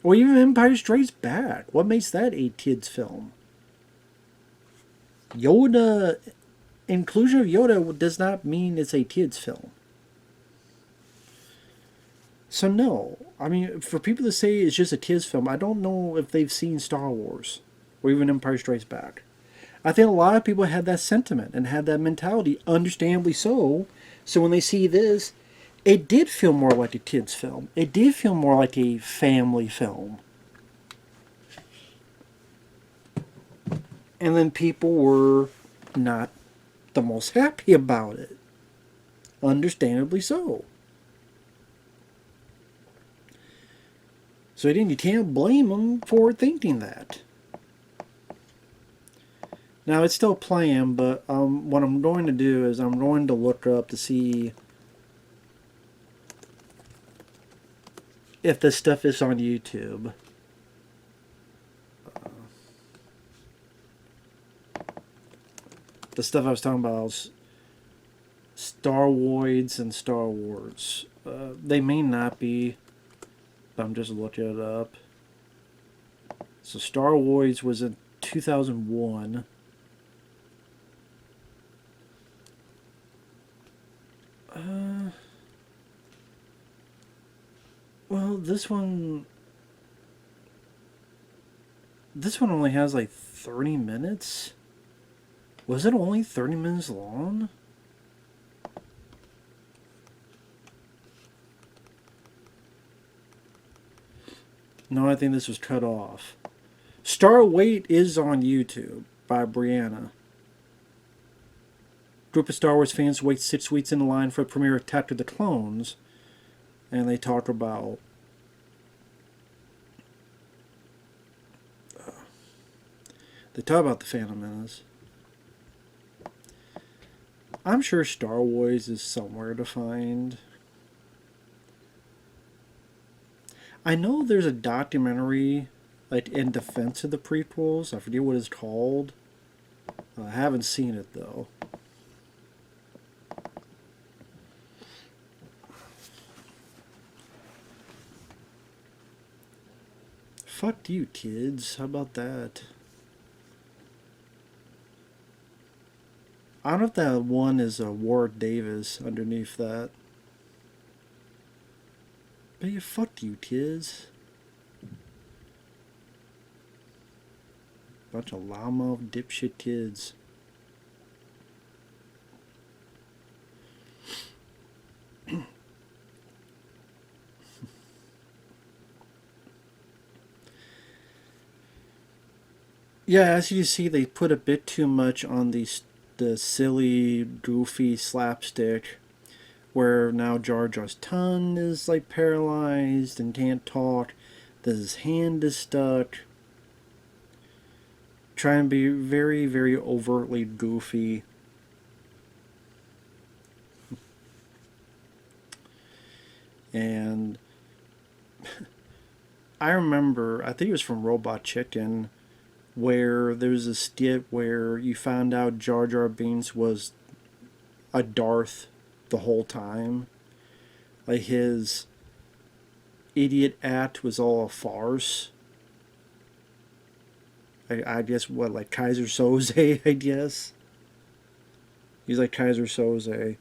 Or even Empire Strikes Back. What makes that a kids film? Yoda, inclusion of Yoda does not mean it's a kids film. So no, I mean, for people to say it's just a kids film, I don't know if they've seen Star Wars or even Empire Strikes Back. I think a lot of people had that sentiment and had that mentality, understandably so. So when they see this, it did feel more like a kid's film. It did feel more like a family film. And then people were not the most happy about it. Understandably so. So again, you can't blame them for thinking that. Now, it's still playing, but what I'm going to do is I'm going to look up to see if this stuff is on YouTube. The stuff I was talking about is Star Wars and Star Wars. They may not be, but I'm just looking it up. So Star Wars was in 2001. Well, this one only has like 30 minutes. Was it only 30 minutes long? No, I think this was cut off. Star Wait is on YouTube by Brianna. Group of Star Wars fans wait 6 weeks in line for the premiere of Attack of the Clones. And they talk about the Phantom Menace. I'm sure Star Wars is somewhere to find. I know there's a documentary like in defense of the prequels. I forget what it's called. I haven't seen it though. Fuck you, kids. How about that? I don't know if that one is a Ward Davis underneath that. But yeah, fuck you, kids. Bunch of llama dipshit kids. Yeah, as you see, they put a bit too much on the silly, goofy slapstick, where now Jar Jar's tongue is like paralyzed and can't talk, that his hand is stuck. Trying to be very, very overtly goofy. And I remember, I think it was from Robot Chicken, where there was a skit where you found out Jar Jar Binks was a Darth the whole time. Like his idiot act was all a farce. I guess what, like Kaiser Soze, I guess. He's like Kaiser Soze.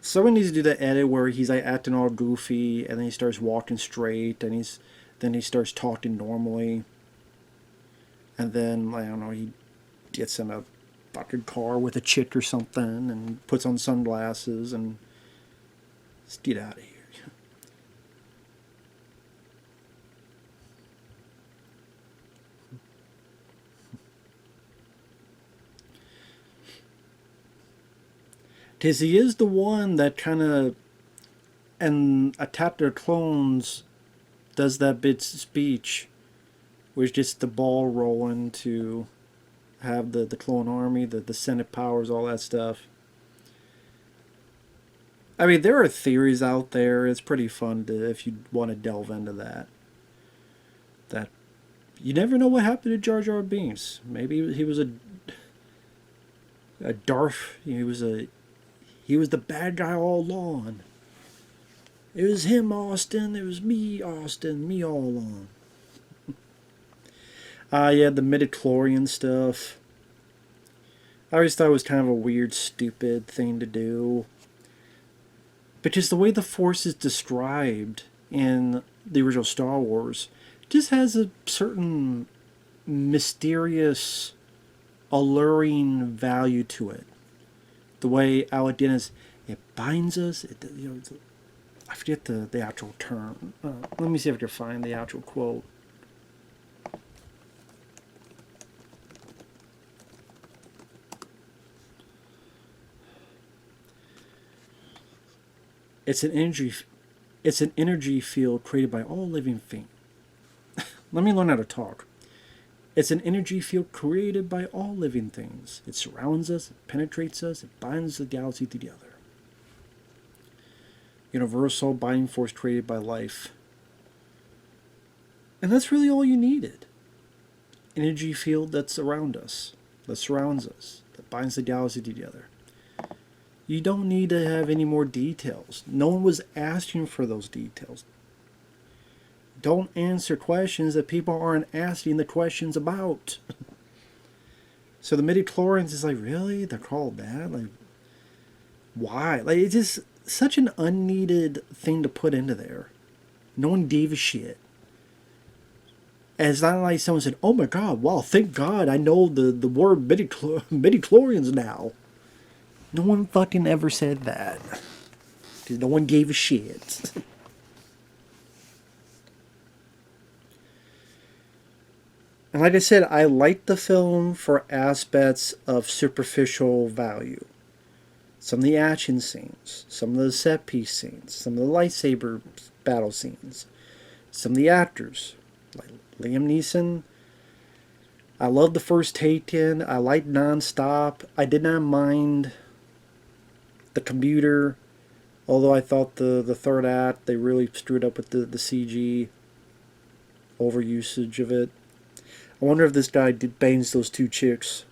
Someone needs to do the edit where he's like acting all goofy and then he starts walking straight and then he starts talking normally. And then, I don't know, he gets in a fucking car with a chick or something and puts on sunglasses and let's get out of here. Because he is the one that kind of, and Attack Their Clones does that bit speech where it's just the ball rolling to have the clone army, the Senate powers, all that stuff. I mean, there are theories out there. It's pretty fun to, if you want to delve into that. That you never know what happened to Jar Jar Binks. Maybe he was a Darth. He was the bad guy all along. It was him, Austin. It was me, Austin. Me all along. Yeah, the midichlorian stuff. I always thought it was kind of a weird, stupid thing to do. But just the way the Force is described in the original Star Wars just has a certain mysterious, alluring value to it. The way Alec Guinness, it binds us. I forget the actual term. Let me see if I can find the actual quote. It's an energy field created by all living things. Let me learn how to talk. It's an energy field created by all living things. It surrounds us, it penetrates us, it binds the galaxy together. Universal binding force created by life. And that's really all you needed. Energy field that's around us, that surrounds us, that binds the galaxy together. You don't need to have any more details. No one was asking for those details. Don't answer questions that people aren't asking the questions about. So the midichlorians is like, really? They're called that? Like, why? Like, it's just such an unneeded thing to put into there. No one gave a shit. And it's not like someone said, oh my god, wow, thank god I know the word midichlorians now. No one fucking ever said that. Because no one gave a shit. And like I said, I liked the film for aspects of superficial value. Some of the action scenes, some of the set piece scenes, some of the lightsaber battle scenes, some of the actors, like Liam Neeson. I loved the first Taken. I liked Nonstop. I did not mind the commuter, although I thought the third act, they really screwed up with the CG overusage of it. I wonder if this guy bangs those two chicks.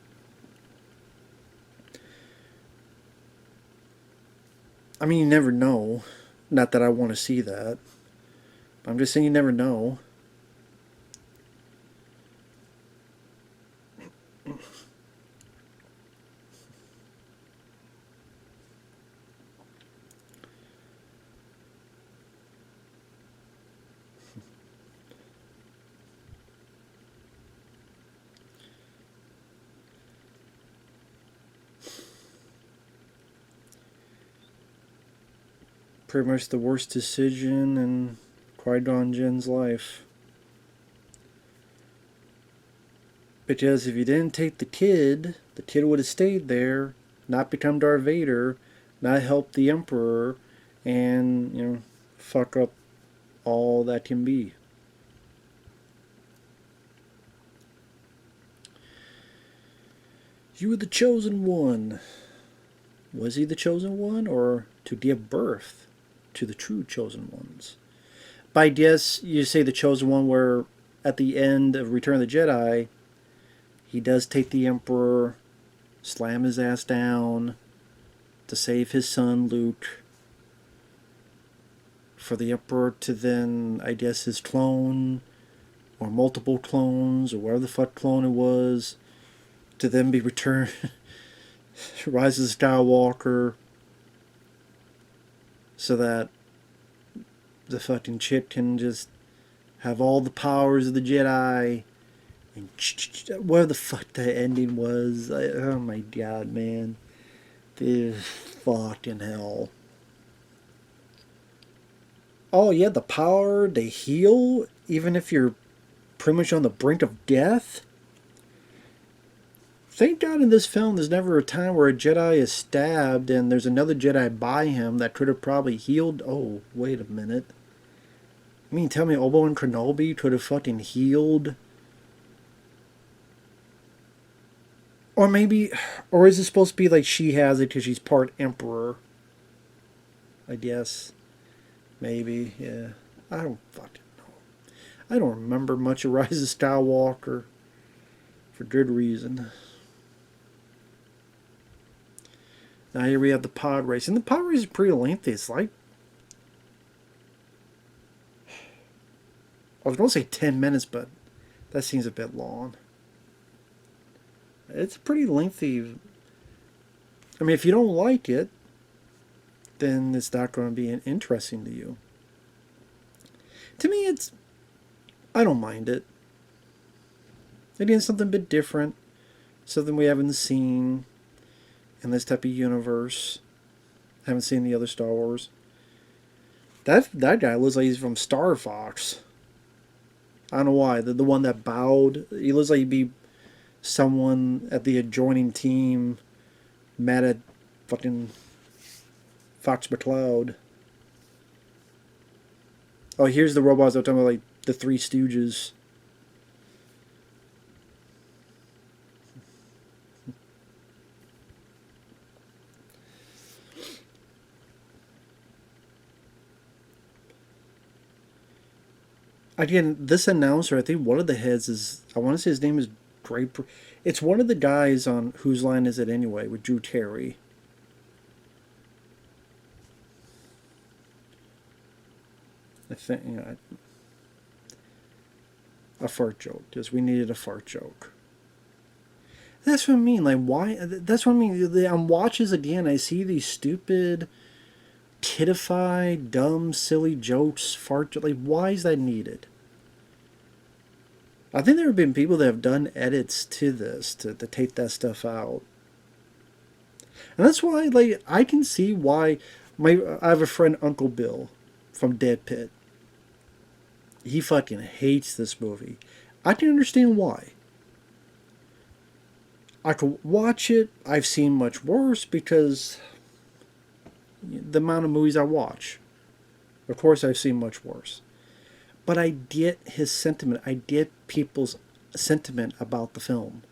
I mean, you never know. Not that I want to see that. I'm just saying you never know. Pretty much the worst decision in Qui-Gon Jinn's life. Because if you didn't take the kid would have stayed there, not become Darth Vader, not help the Emperor, and, fuck up all that can be. You were the chosen one. Was he the chosen one, or to give birth to the true chosen ones. By guess, you say the chosen one where at the end of Return of the Jedi, he does take the Emperor, slam his ass down to save his son Luke, for the Emperor to then, I guess, his clone, or multiple clones, or whatever the fuck clone it was, to then be returned, Rise of Skywalker, so that the fucking chip can just have all the powers of the Jedi, and where the fuck the ending was. Oh my god, man. This fucking hell. Oh yeah, the power to heal, even if you're pretty much on the brink of death. Thank God in this film there's never a time where a Jedi is stabbed and there's another Jedi by him that could have probably healed. Oh, wait a minute. You mean tell me Obi-Wan Kenobi could have fucking healed? Or maybe, or is it supposed to be like she has it because she's part Emperor? I guess. Maybe, yeah. I don't fucking know. I don't remember much of Rise of Skywalker. For good reason. Now here we have the pod race. And the pod race is pretty lengthy. It's like, I was going to say 10 minutes, but that seems a bit long. It's pretty lengthy. I mean, if you don't like it, then it's not going to be interesting to you. To me, I don't mind it. Again, something a bit different. Something we haven't seen in this type of universe. Haven't seen the other Star Wars. That guy looks like he's from Star Fox. I don't know why. The one that bowed. He looks like he'd be someone at the adjoining team mad at fucking Fox McCloud. Oh, here's the robots I was talking about, like the Three Stooges. Again, this announcer, I think one of the heads is, I want to say his name is Draper. It's one of the guys on Whose Line Is It Anyway with Drew Carey. I think, you know, a fart joke, because we needed a fart joke. That's what I mean, like, why, that's what I mean, on watches again, I see these stupid, kiddified, dumb, silly jokes, fart jokes, like, why is that needed? I think there have been people that have done edits to this, to take that stuff out. And that's why, like, I can see why, I have a friend, Uncle Bill, from Dead Pit. He fucking hates this movie. I can understand why. I could watch it. I've seen much worse because the amount of movies I watch. Of course, I've seen much worse. But I get his sentiment. I get people's sentiment about the film.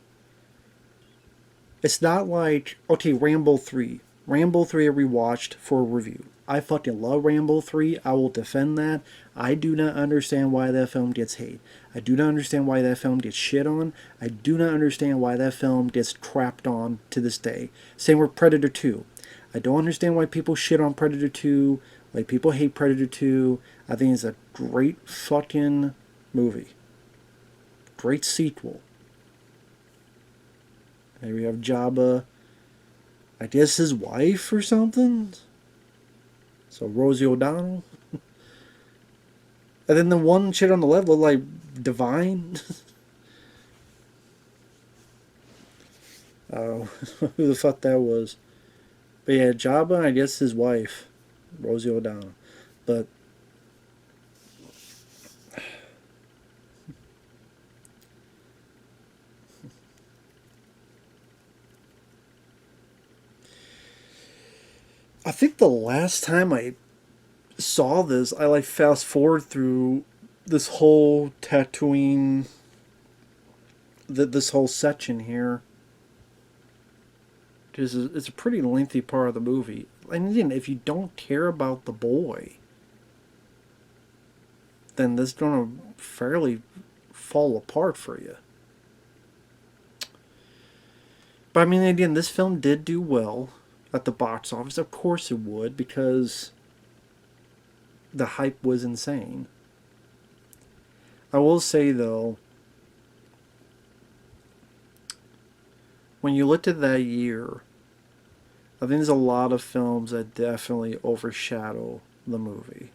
It's not like, okay, Rambo 3. Rambo 3 I rewatched for a review. I fucking love Rambo 3. I will defend that. I do not understand why that film gets hate. I do not understand why that film gets shit on. I do not understand why that film gets crapped on to this day. Same with Predator 2. I don't understand why people shit on Predator 2. Like, people hate Predator 2. I think it's a great fucking movie. Great sequel. Here we have Jabba. I guess his wife or something. So Rosie O'Donnell. And then the one shit on the left looked like Divine. Oh, who the fuck that was. But yeah, Jabba, I guess his wife. Rosie O'Donnell. But I think the last time I saw this, I like fast forward through this whole Tatooine, this whole section here. Because it's a pretty lengthy part of the movie. And again, if you don't care about the boy, then this is going to fairly fall apart for you. But I mean, again, this film did do well at the box office. Of course it would, because the hype was insane. I will say, though, when you looked at that year, I think there's a lot of films that definitely overshadow the movie.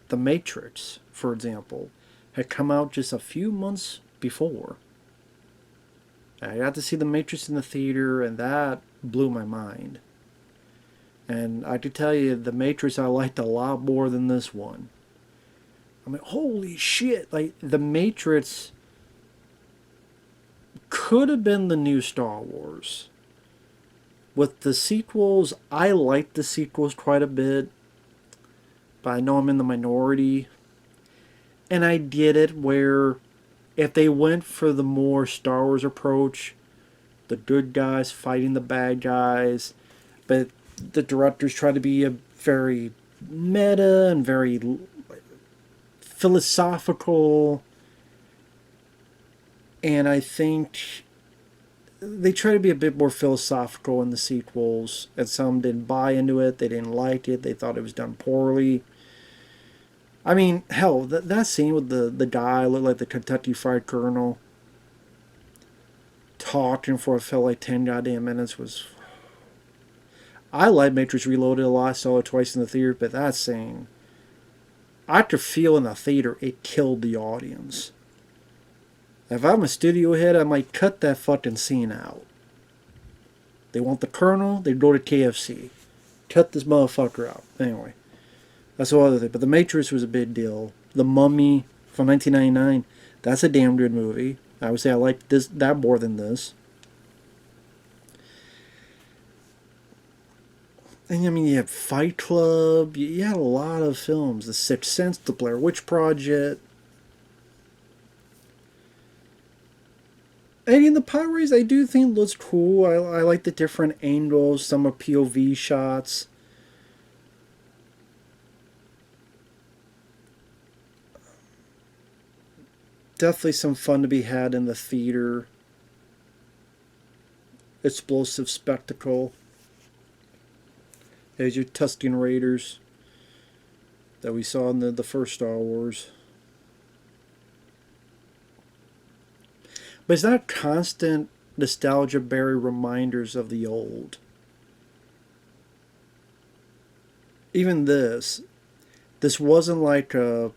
The Matrix, for example, had come out just a few months before. I got to see The Matrix in the theater, and that blew my mind. And I could tell you, The Matrix I liked a lot more than this one. I mean, holy shit! Like, The Matrix could have been the new Star Wars. With the sequels, I liked the sequels quite a bit, but I know I'm in the minority. And I get it where if they went for the more Star Wars approach, the good guys fighting the bad guys, but the directors try to be a very meta and very philosophical, and I think they try to be a bit more philosophical in the sequels, and some didn't buy into it, they didn't like it, they thought it was done poorly. I mean, hell, that scene with the guy looked like the Kentucky Fried Colonel talking for it felt like 10 goddamn minutes was... I like Matrix Reloaded a lot, I saw it twice in the theater, but that scene, I could feel in the theater it killed the audience. If I'm a studio head, I might cut that fucking scene out. They want the Colonel, they go to KFC. Cut this motherfucker out. Anyway, that's the other thing. But The Matrix was a big deal. The Mummy from 1999, that's a damn good movie. I would say I like that more than this. And I mean, you have Fight Club. You had a lot of films. The Sixth Sense, The Blair Witch Project. And in the Pirates, I do think looks cool. I like the different angles. Some are POV shots. Definitely some fun to be had in the theater. Explosive spectacle. There's your Tusken Raiders that we saw in the first Star Wars. But it's not constant nostalgia-berry reminders of the old. Even this wasn't like a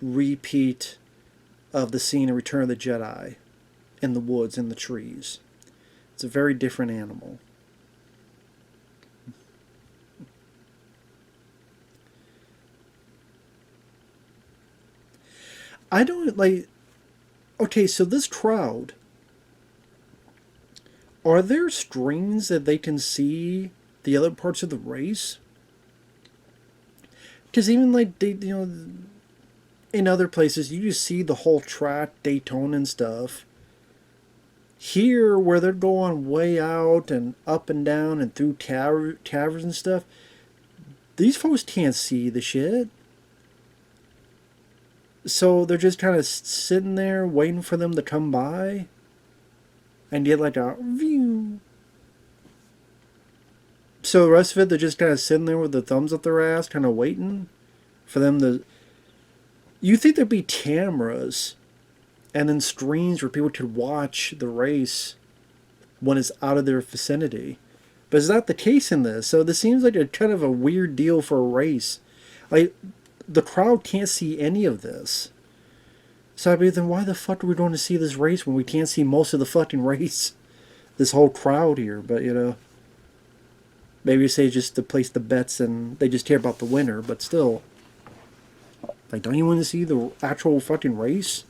repeat of the scene in Return of the Jedi in the woods, in the trees. It's a very different animal. I don't like... Okay, so this crowd, are there screens that they can see the other parts of the race? Because even like they, in other places, you just see the whole track, Daytona and stuff. Here, where they're going way out and up and down and through caverns and stuff, these folks can't see the shit. So they're just kind of sitting there waiting for them to come by and get like a view. So the rest of it, they're just kind of sitting there with their thumbs up their ass, kind of waiting for them to... You think there'd be cameras and then screens where people could watch the race when it's out of their vicinity. But it's not the case in this. So this seems like a kind of a weird deal for a race. Like, the crowd can't see any of this. So I mean, then why the fuck are we going to see this race when we can't see most of the fucking race? This whole crowd here, but maybe say just to place the bets and they just care about the winner, but still. Like, don't you want to see the actual fucking race?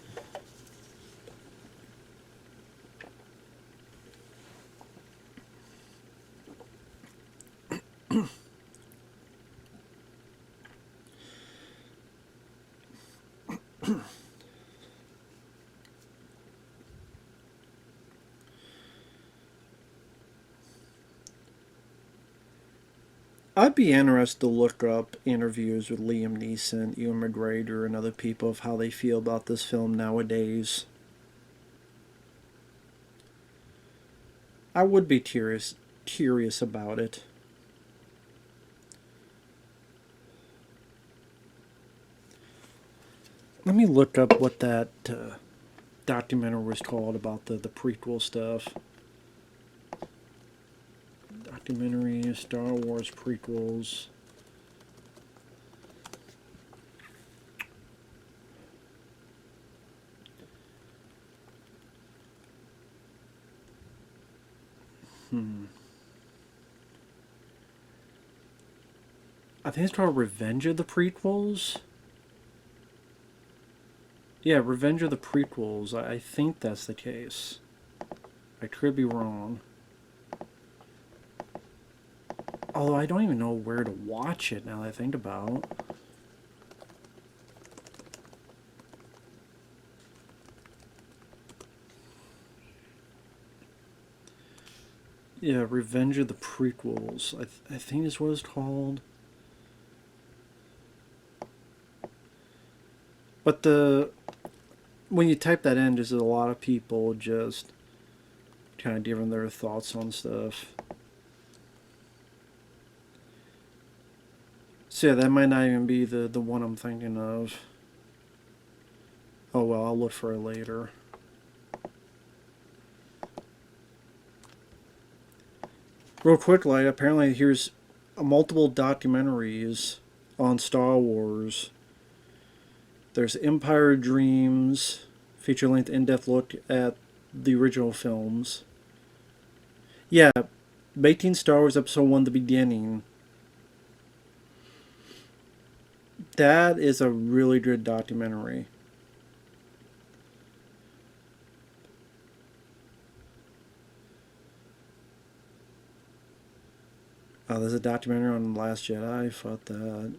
I'd be interested to look up interviews with Liam Neeson, Ewan McGregor, and other people of how they feel about this film nowadays. I would be curious about it. Let me look up what that documentary was called about the prequel stuff. Documentary, Star Wars prequels. I think it's called Revenge of the Prequels. Yeah, Revenge of the Prequels. I think that's the case. I could be wrong. Although I don't even know where to watch it now that I think about it. Yeah, Revenge of the Prequels. I think is what it's called. But when you type that in, there's a lot of people just kind of giving their thoughts on stuff. So yeah, that might not even be the one I'm thinking of. Oh well, I'll look for it later. Real quickly, apparently here's multiple documentaries on Star Wars. There's Empire Dreams, feature-length in-depth look at the original films. Yeah, making Star Wars Episode 1 the beginning. That is a really good documentary. There's a documentary on The Last Jedi. Fuck that.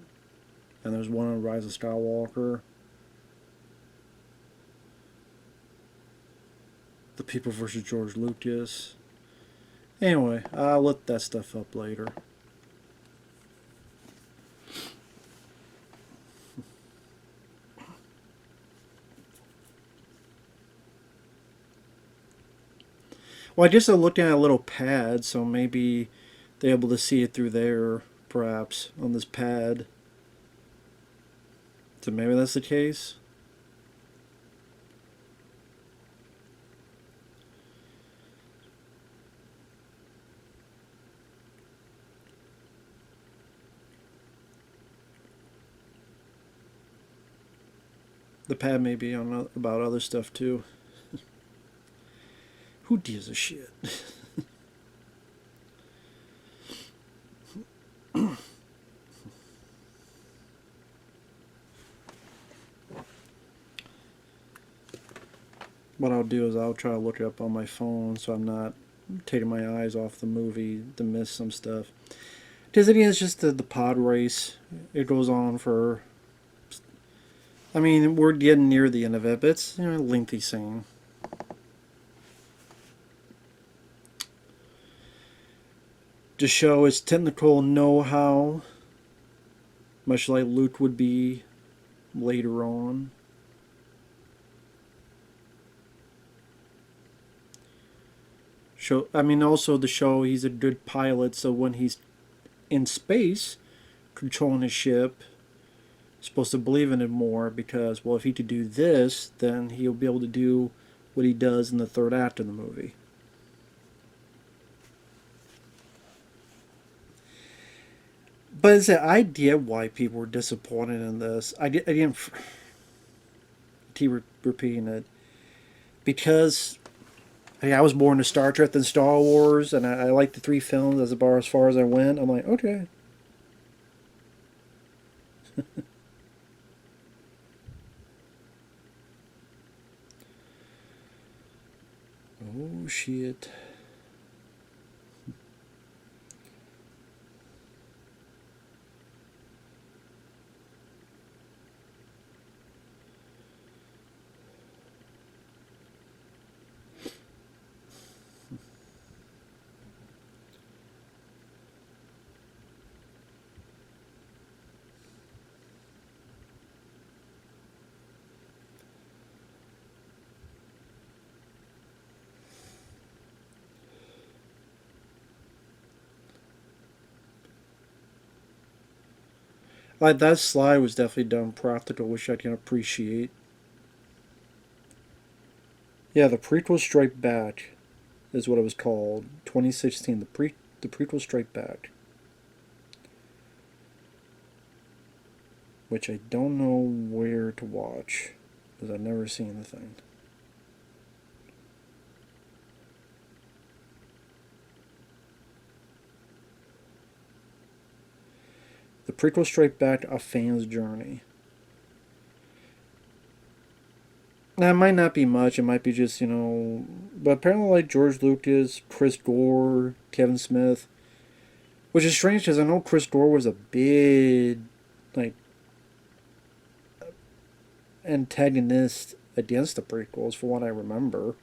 And there's one on Rise of Skywalker. The People versus George Lucas. Anyway, I'll look that stuff up later. Well, I guess I'm looking at a little pad, so maybe they're able to see it through there, perhaps, on this pad. So maybe that's the case. The pad may be on about other stuff too. Who gives a shit? What I'll do is I'll try to look it up on my phone so I'm not taking my eyes off the movie to miss some stuff. Because again, it's just the pod race. It goes on for... I mean, we're getting near the end of it, but it's a lengthy scene. To show his technical know-how, much like Luke would be later on. Also to show he's a good pilot, so when he's in space, controlling his ship, supposed to believe in it more because, well, if he could do this, then he'll be able to do what he does in the third act of the movie. But it's the idea why people were disappointed in this. I didn't keep repeating it because I was more into Star Trek than Star Wars, and I liked the three films as far as I went. I'm like, okay. Oh shit. Like, that slide was definitely done practical, which I can appreciate. Yeah, the prequel Strike Back is what it was called. 2016, the prequel Strike Back. Which I don't know where to watch, because I've never seen the thing. The prequel Strike Back, A Fan's Journey. Now, it might not be much, it might be just, but apparently like George Lucas, Chris Gore, Kevin Smith, which is strange because I know Chris Gore was a big, like, antagonist against the prequels, for what I remember.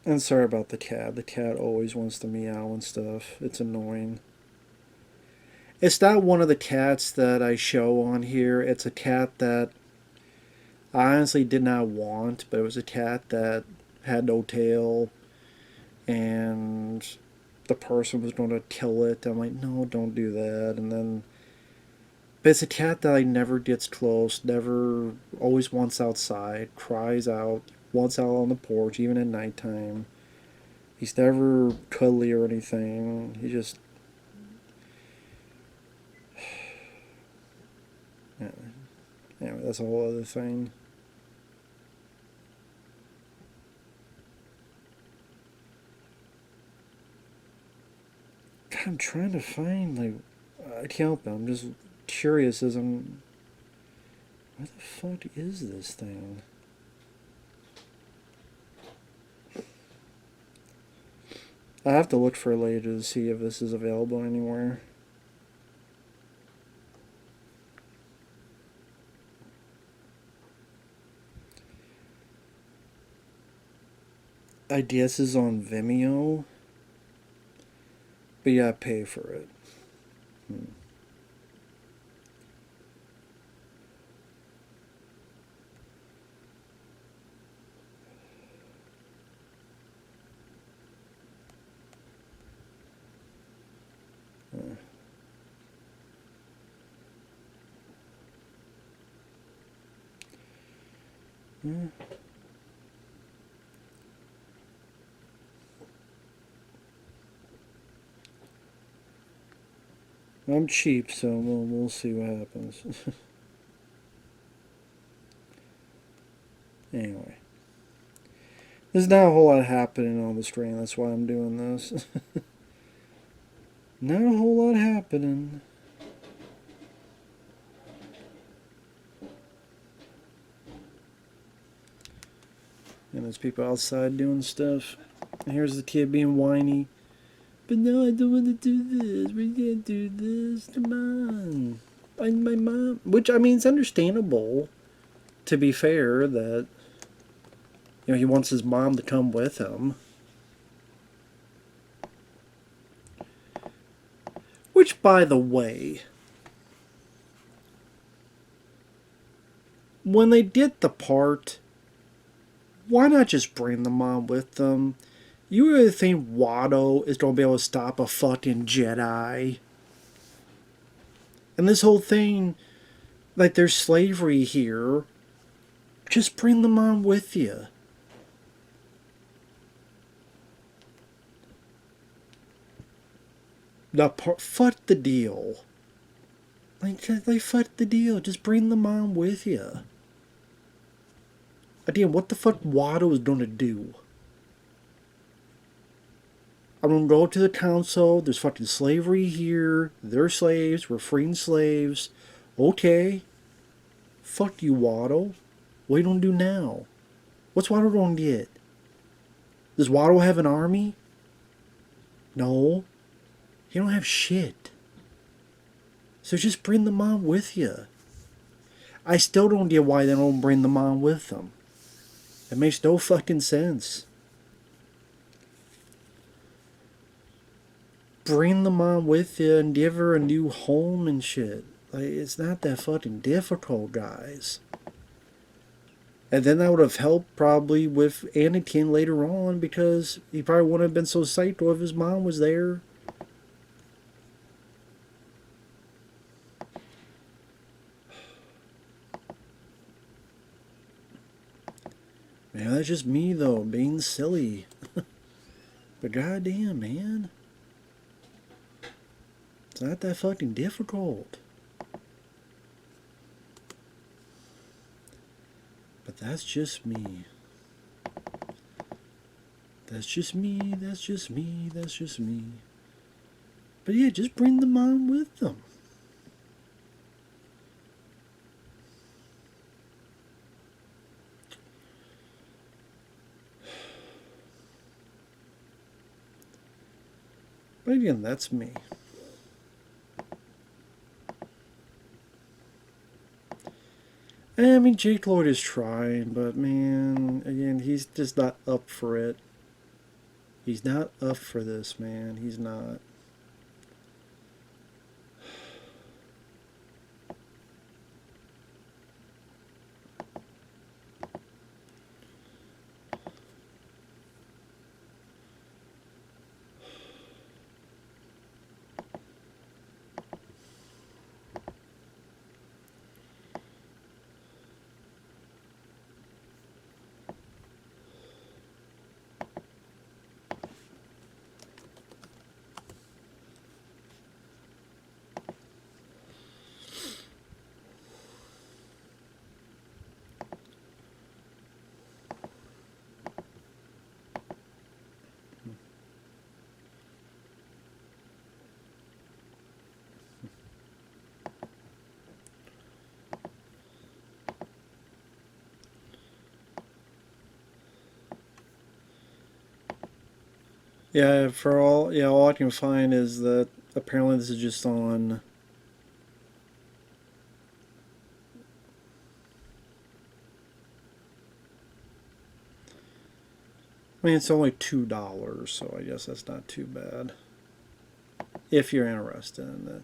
And sorry about the cat. The cat always wants to meow and stuff. It's annoying. It's not one of the cats that I show on here. It's a cat that I honestly did not want, but it was a cat that had no tail, and the person was going to kill it. I'm like, no, don't do that. And then, but it's a cat that like never gets close, never, always wants outside, cries out, wants out on the porch, even at nighttime. He's never cuddly or anything. He just, yeah. Anyway, that's a whole other thing. God, I'm trying to find, like, I can't help it. I'm just curious as I'm, where the fuck is this thing? I have to look for it later to see if this is available anywhere. I guess is on Vimeo, but you gotta pay for it. I'm cheap, so we'll see what happens. Anyway. There's not a whole lot happening on the stream, that's why I'm doing this. Not a whole lot happening. And there's people outside doing stuff. And here's the kid being whiny. But no, I don't want to do this. We can't do this. Come on. Find my mom. Which, I mean, it's understandable, to be fair, that, he wants his mom to come with him. Which, by the way, when they did the part, why not just bring the mom with them? You really think Watto is going to be able to stop a fucking Jedi? And this whole thing, like, there's slavery here. Just bring the mom with you. Fuck the deal. Like, fuck the deal. Just bring the mom with you. Again, what the fuck Watto is going to do? I'm gonna go to the council. There's fucking slavery here. They're slaves. We're freeing slaves. Okay. Fuck you, Watto. What are you gonna do now? What's Watto gonna get? Does Watto have an army? No. He don't have shit. So just bring the mom with you. I still don't get why they don't bring the mom with them. It makes no fucking sense. Bring the mom with you and give her a new home and shit. Like, it's not that fucking difficult, guys. And then that would have helped probably with Anakin later on because he probably wouldn't have been so psyched if his mom was there. Man, that's just me though, being silly. But goddamn, man. It's not that fucking difficult. But that's just me. That's just me, that's just me, that's just me. But yeah, just bring the mom with them. But again, that's me. I mean, Jake Lloyd is trying, but man, again, he's just not up for it. He's not up for this, man. He's not. Yeah, for all yeah, all I can find is that apparently this is just on. I mean, it's only $2, so I guess that's not too bad. If you're interested in it.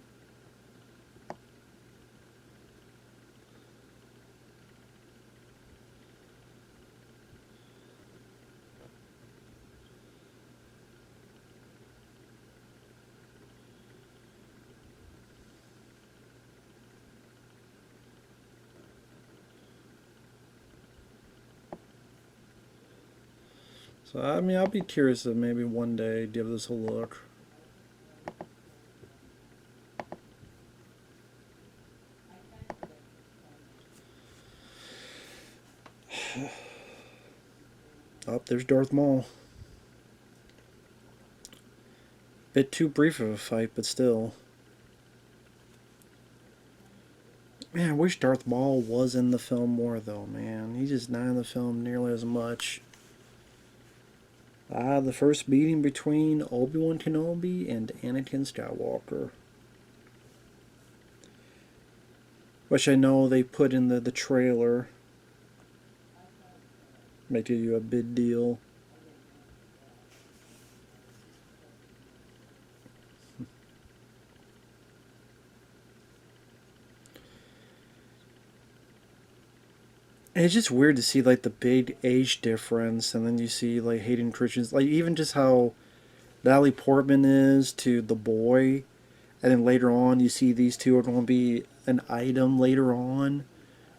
So I mean, I'll be curious to maybe one day give this a look. Oh, there's Darth Maul. Bit too brief of a fight, but still. Man, I wish Darth Maul was in the film more, though, man. He's just not in the film nearly as much. The first meeting between Obi-Wan Kenobi and Anakin Skywalker. Which I know they put in the trailer. Make you a big deal. And it's just weird to see like the big age difference, and then you see like Hayden Christensen, like even just how Natalie Portman is to the boy, and then later on you see these two are going to be an item later on,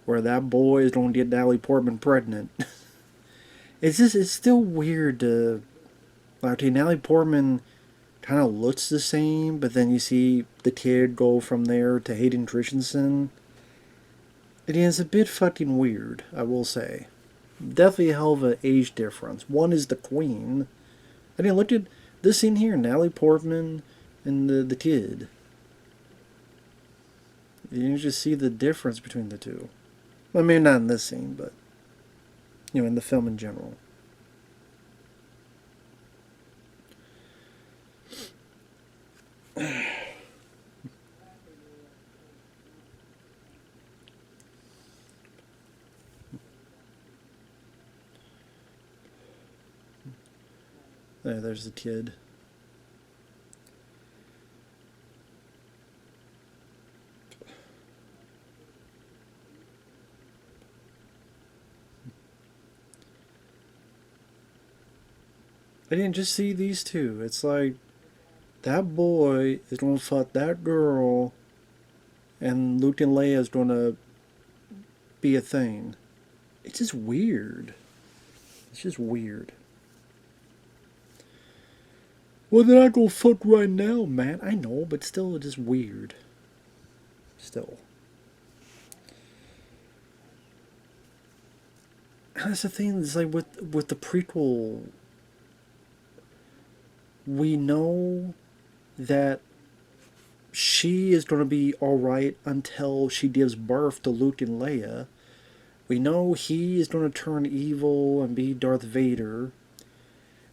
where that boy is going to get Natalie Portman pregnant. It's still weird to like, okay, Natalie Portman kind of looks the same, but then you see the kid go from there to Hayden Christensen. It is a bit fucking weird, I will say. Definitely a hell of an age difference. One is the queen. I mean, look at this scene here, Natalie Portman and the kid. You just see the difference between the two. I mean, not in this scene, but in the film in general. There's the kid. I didn't just see these two. It's like that boy is gonna fuck that girl, and Luke and Leia is gonna be a thing. It's just weird. It's just weird. Well, they're not gonna fuck right now, man. I know, but still, it's just weird. Still. And that's the thing. It's like with the prequel, we know that she is going to be all right until she gives birth to Luke and Leia. We know he is going to turn evil and be Darth Vader.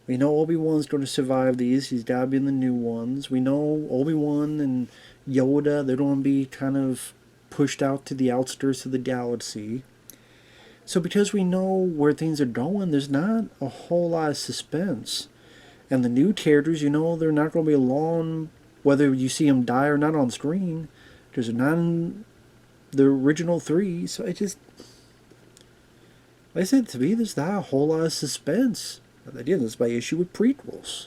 We know Obi-Wan's going to survive these. He's got to be in the new ones. We know Obi-Wan and Yoda, they're going to be kind of pushed out to the outskirts of the galaxy. So because we know where things are going, there's not a whole lot of suspense. And the new characters, you know, they're not going to be long, whether you see them die or not on screen, because they're not in the original three. So it just, like I said, to me, there's not a whole lot of suspense. But again, that's my issue with prequels.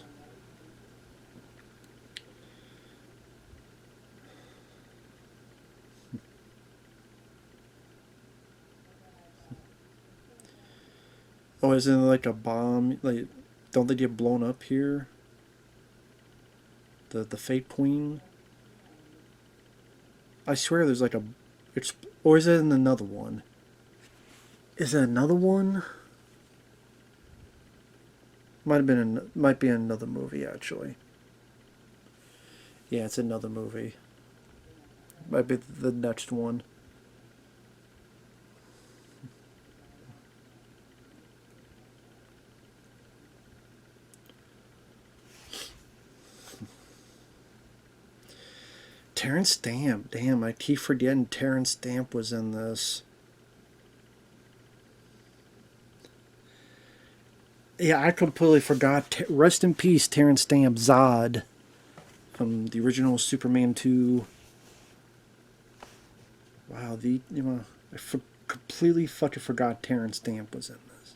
Oh, isn't it like a bomb? Like, don't they get blown up here? The Fate Queen? I swear there's like a... Or is it in another one? Is it another one? Might be in another movie, actually. Yeah, it's another movie. Might be the next one. Terrence Stamp. Damn, I keep forgetting Terrence Stamp was in this. Yeah, I completely forgot. Rest in peace, Terrence Stamp, Zod, from the original Superman 2. Wow, completely fucking forgot Terrence Stamp was in this.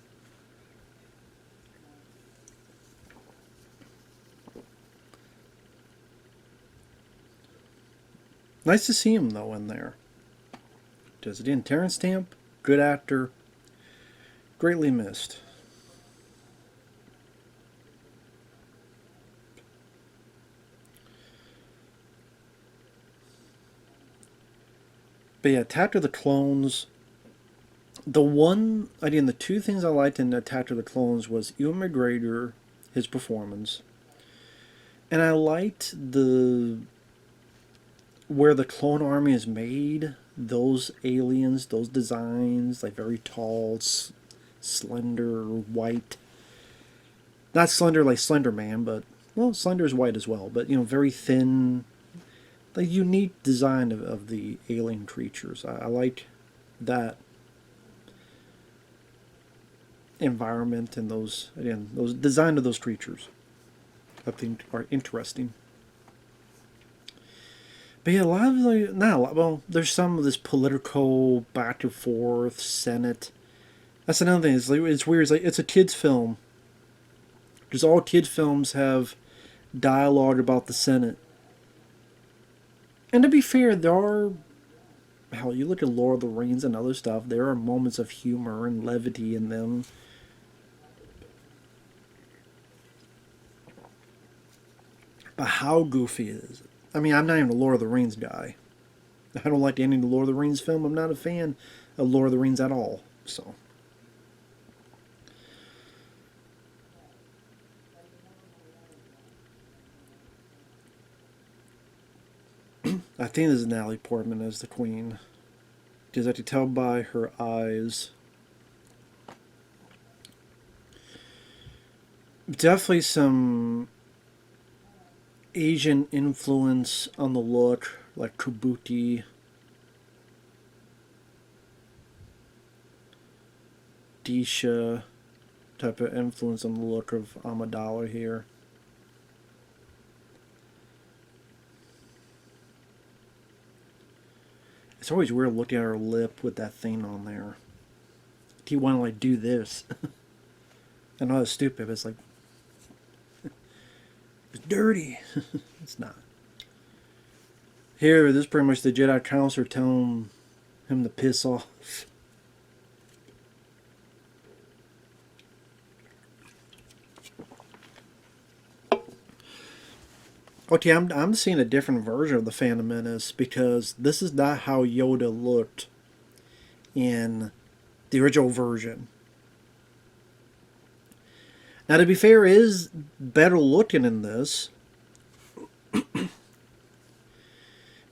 Nice to see him though in there. Does it in Terrence Stamp? Good actor. Greatly missed. But yeah, Attack of the Clones. The two things I liked in Attack of the Clones was Ewan McGregor, his performance, and I liked the where the clone army is made. Those aliens, those designs, like very tall, slender, white. Not slender like Slender Man, but well, Slender is white as well. But you know, very thin. The unique design of the alien creatures. I like that environment and those design of those creatures. I think are interesting. But yeah, a lot of like not a lot. Well, there's some of this political back and forth, Senate. That's another thing. It's weird. It's like it's a kids' film because all kids' films have dialogue about the Senate. And to be fair, there are hell. You look at Lord of the Rings and other stuff. There are moments of humor and levity in them. But how goofy is it? I mean, I'm not even a Lord of the Rings guy. I don't like any of the Lord of the Rings film. I'm not a fan of Lord of the Rings at all. So. I think this is Natalie Portman as the Queen. Because I could tell by her eyes. Definitely some Asian influence on the look, like Kabuki. Disha type of influence on the look of Amidala here. It's always weird looking at her lip with that thing on there. Do you want to like do this? I know it's stupid, but it's like dirty. It's not. Here, this is pretty much the Jedi Council telling him to piss off. Okay, I'm seeing a different version of the Phantom Menace because this is not how Yoda looked in the original version. Now, to be fair, it is better looking in this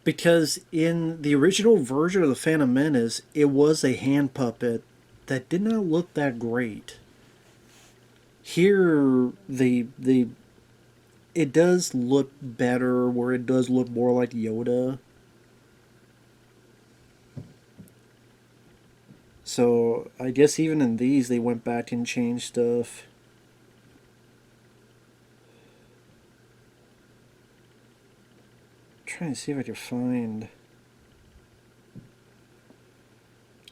because in the original version of the Phantom Menace, it was a hand puppet that did not look that great. Here, it does look better, where it does look more like Yoda. So, I guess even in these, they went back and changed stuff. I'm trying to see if I can find...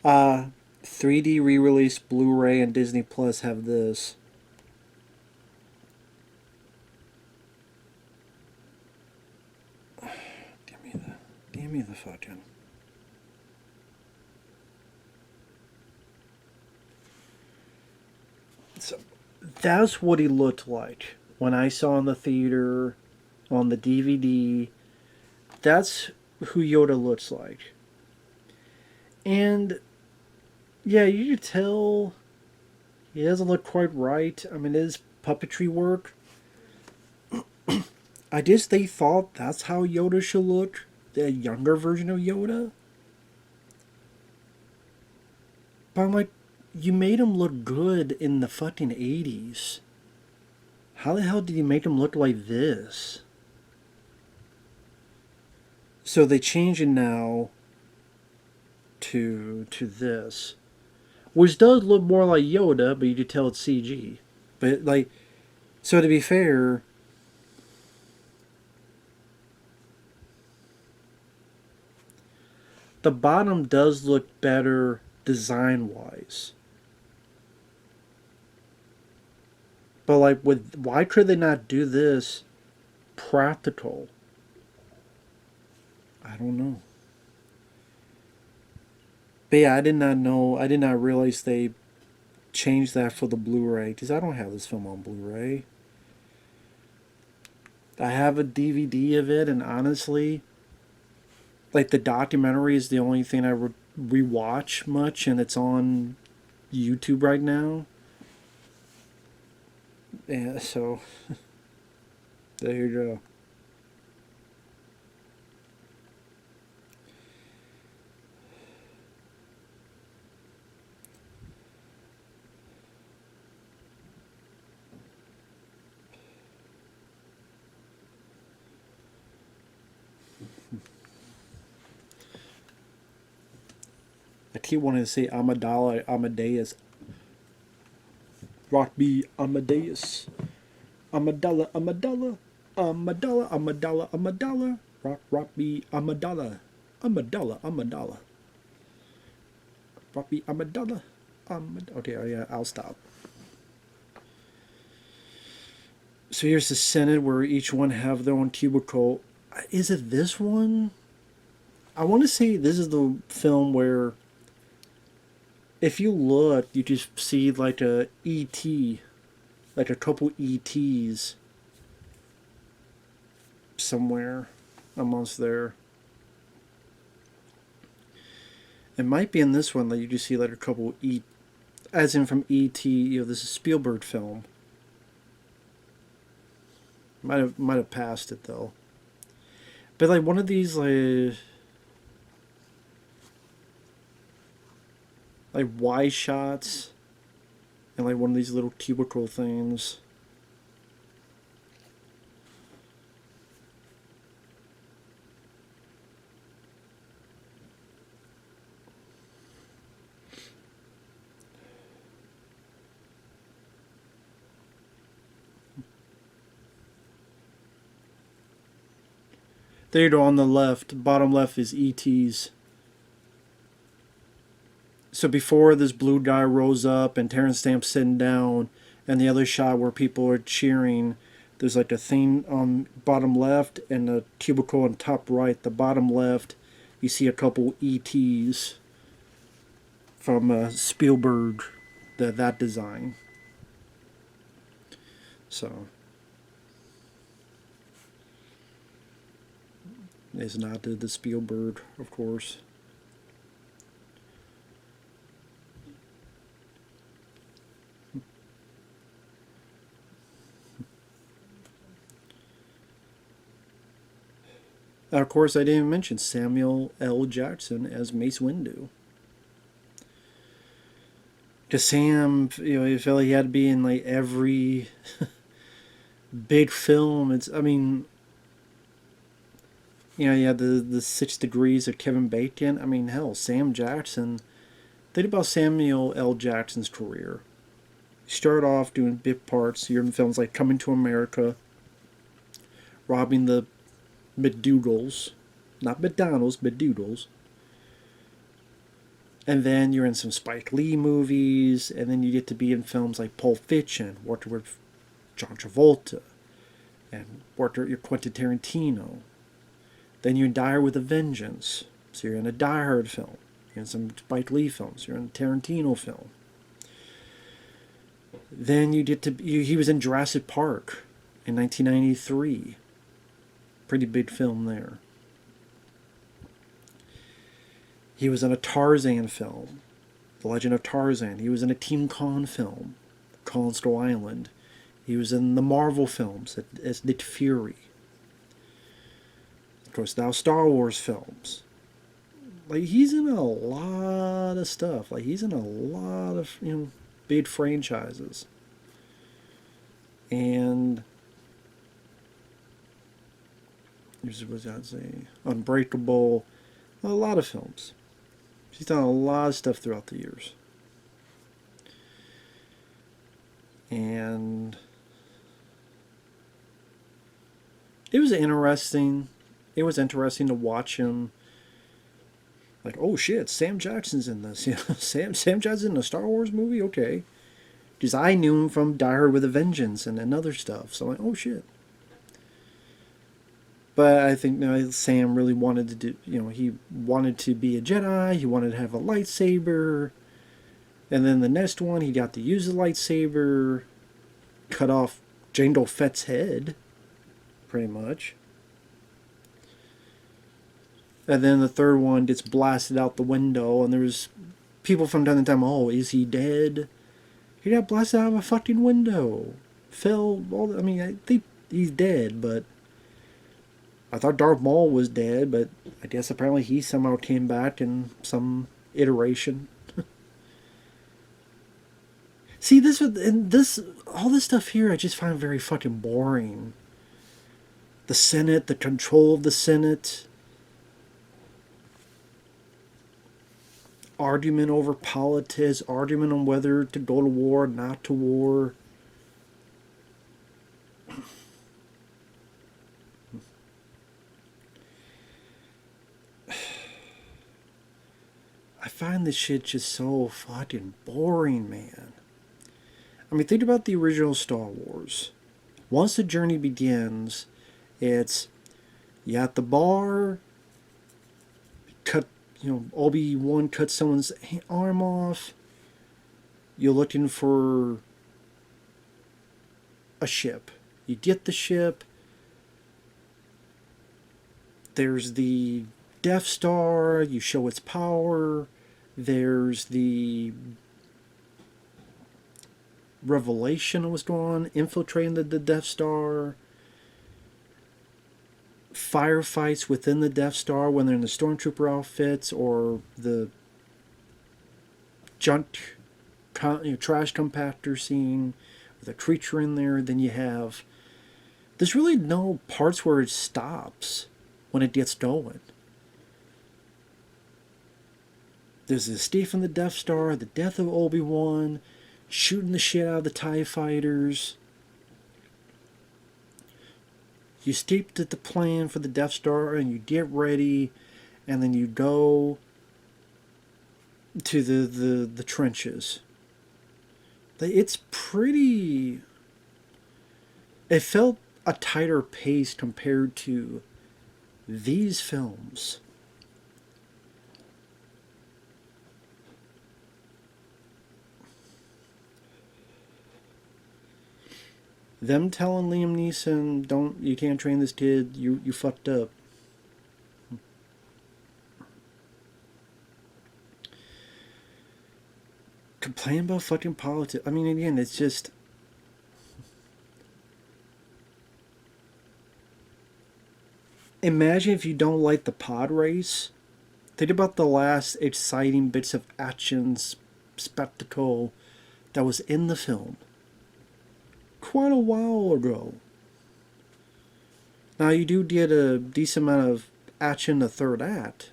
3D re-release Blu-ray and Disney Plus have this. Damn me the fucking... So, that's what he looked like when I saw in the theater, on the DVD. That's who Yoda looks like. And, yeah, you can tell he doesn't look quite right. I mean, it is puppetry work. I guess they thought that's how Yoda should look. The younger version of Yoda. But I'm like, you made him look good in the fucking 80s. How the hell did you make him look like this? So they change it now to this. Which does look more like Yoda, but you can tell it's CG. But, like, so to be fair... The bottom does look better design-wise. But, like, why could they not do this practical? I don't know. But yeah, I did not realize they changed that for the Blu-ray, because I don't have this film on Blu-ray. I have a DVD of it, and honestly, like, the documentary is the only thing I rewatch much, and it's on YouTube right now. Yeah, so there you go. I keep wanting to say Amadeus. Rock me, Amadeus. Amadala. Rock me, Amadala. Rock me, Amadala. Okay, oh yeah, I'll stop. So here's the Senate where each one have their own cubicle. Is it this one? I want to say this is the film where, if you look, you just see like a E.T., like a couple E.T.s somewhere amongst there. It might be in this one that you just see like a couple as in from E.T., you know, this is a Spielberg film. Might have passed it though. But like one of these like wide shots and like one of these little cubicle things. There you go, on the left, bottom left is E.T.'s. So before this blue guy rose up and Terrence Stamp's sitting down, and the other shot where people are cheering, There's like a thing on bottom left and a cubicle on top right. The bottom left, you see a couple ETs from Spielberg, that design. So, it's not the Spielberg, of course. Of course, I didn't mention Samuel L. Jackson as Mace Windu. Because Sam, he felt like he had to be in like every big film. I mean, you had the 6 Degrees of Kevin Bacon. I mean, hell, Sam Jackson. Think about Samuel L. Jackson's career. He started off doing bit parts. You're in films like Coming to America, robbing the McDougal's, not McDonald's, McDougal's. And then you're in some Spike Lee movies, and then you get to be in films like Pulp Fiction, working with John Travolta, and worked with Quentin Tarantino. Then you're in Die Hard with a Vengeance, so you're in a Die Hard film. You're in some Spike Lee films. You're in a Tarantino film. Then he was in Jurassic Park in 1993. Pretty big film there. He was in a Tarzan film, The Legend of Tarzan. He was in a King Kong film, Kong Skull Island. He was in the Marvel films as Nick Fury. Of course, now Star Wars films. Like, he's in a lot of stuff. Like, he's in a lot of, big franchises. And what was I say? Unbreakable. A lot of films. She's done a lot of stuff throughout the years. And it was interesting. It was interesting to watch him. Like, oh shit, Sam Jackson's in this. Sam Jackson's in a Star Wars movie? Okay. Because I knew him from Die Hard with a Vengeance and other stuff. So I'm like, oh shit. But I think Sam really wanted to do, he wanted to be a Jedi. He wanted to have a lightsaber. And then the next one, he got to use the lightsaber, cut off Jango Fett's head, pretty much. And then the third one gets blasted out the window, and there's people from time to time, oh, is he dead? He got blasted out of a fucking window. I think he's dead, but I thought Darth Maul was dead, but I guess apparently he somehow came back in some iteration. See, all this stuff here, I just find very fucking boring. The Senate, the control of the Senate, argument over politics, argument on whether to go to war, not to war. I find this shit just so fucking boring, man. I mean, think about the original Star Wars. Once the journey begins, it's you at the bar, cut, Obi-Wan cuts someone's arm off. You're looking for a ship. You get the ship. There's the Death Star. You show its power. There's the revelation of what's going on, infiltrating the Death Star. Firefights within the Death Star when they're in the stormtrooper outfits, or the junk trash compactor scene with a creature in there. Then you have, there's really no parts where it stops when it gets going. There's the escape from the Death Star, the death of Obi-Wan, shooting the shit out of the TIE fighters. You escape the plan for the Death Star, and you get ready, and then you go to the trenches. It's pretty... It felt a tighter pace compared to these films. Them telling Liam Neeson, you can't train this kid, you fucked up. Complain about fucking politics. I mean, again, it's just... Imagine if you don't like the pod race. Think about the last exciting bits of action spectacle that was in the film. Quite a while ago. Now, you do get a decent amount of action in the third act,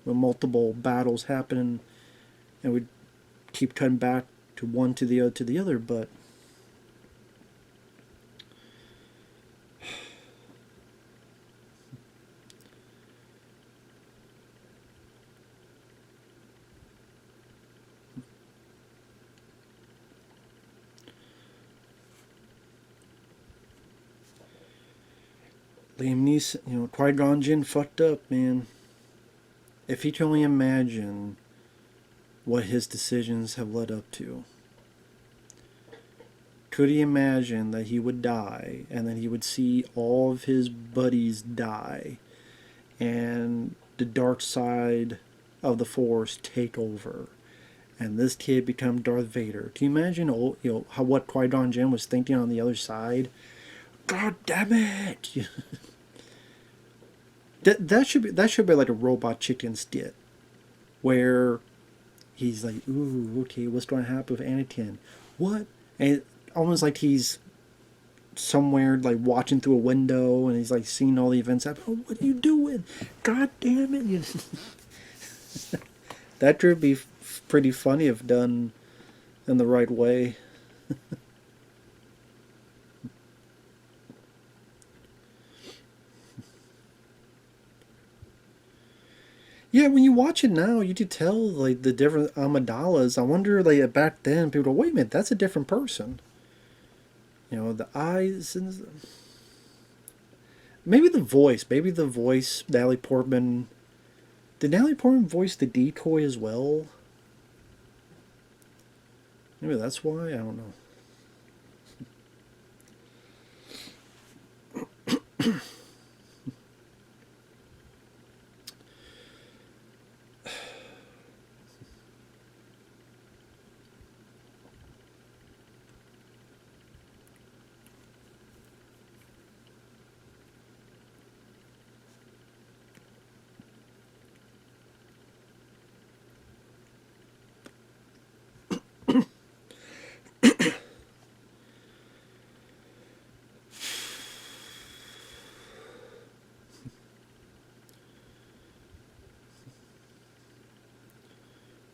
with multiple battles happening, and we keep cutting back to one to the other, but Liam Neeson, Qui-Gon Jinn fucked up, man. If he can only imagine what his decisions have led up to. Could he imagine that he would die and that he would see all of his buddies die and the dark side of the Force take over and this kid become Darth Vader? Can you imagine how what Qui-Gon Jinn was thinking on the other side? God damn it! that should be like a Robot Chicken skit where he's like, ooh, okay, what's going to happen with Anakin? What? And almost like he's somewhere like watching through a window and he's like seeing all the events happen. Oh, what are you doing? God damn it! That could be pretty funny if done in the right way. Yeah, when you watch it now, you can tell like the different Amidala's. I wonder, like back then, people go, "Wait a minute, that's a different person." The eyes and maybe the voice. Maybe the voice. Natalie Portman. Did Natalie Portman voice the decoy as well? Maybe that's why. I don't know.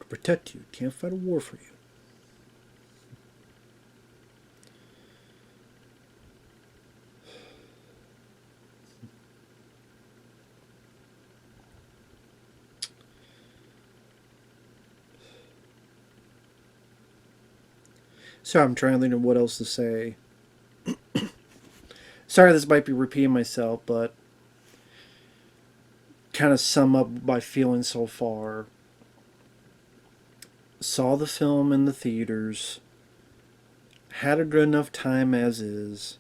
Protect you. Can't fight a war for you. So I'm trying to think of what else to say. Sorry, this might be repeating myself, but kind of sum up my feelings so far. Saw the film in the theaters. Had a good enough time as is.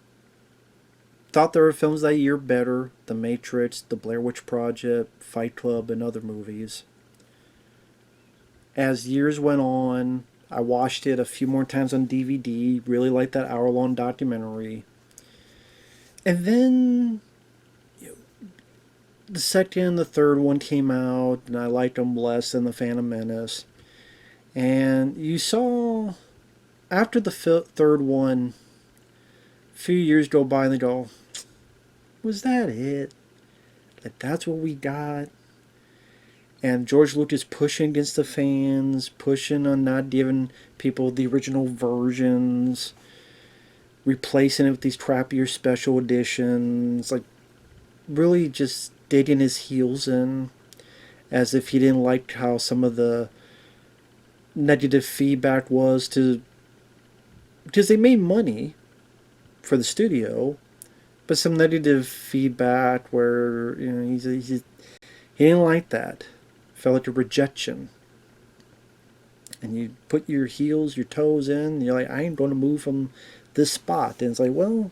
Thought there were films that year better. The Matrix, The Blair Witch Project, Fight Club, and other movies. As years went on, I watched it a few more times on DVD. Really liked that hour-long documentary. And then the second and the third one came out, and I liked them less than The Phantom Menace. And you saw, after the third one, a few years go by and they go, was that it? Like, that's what we got? And George Lucas pushing against the fans, pushing on not giving people the original versions, replacing it with these crappier special editions, like really just digging his heels in, as if he didn't like how some of the negative feedback was to, because they made money for the studio, but some negative feedback where he didn't like that. Felt like a rejection. And you put your heels, your toes in, and you're like, I ain't going to move from this spot. And it's like, well,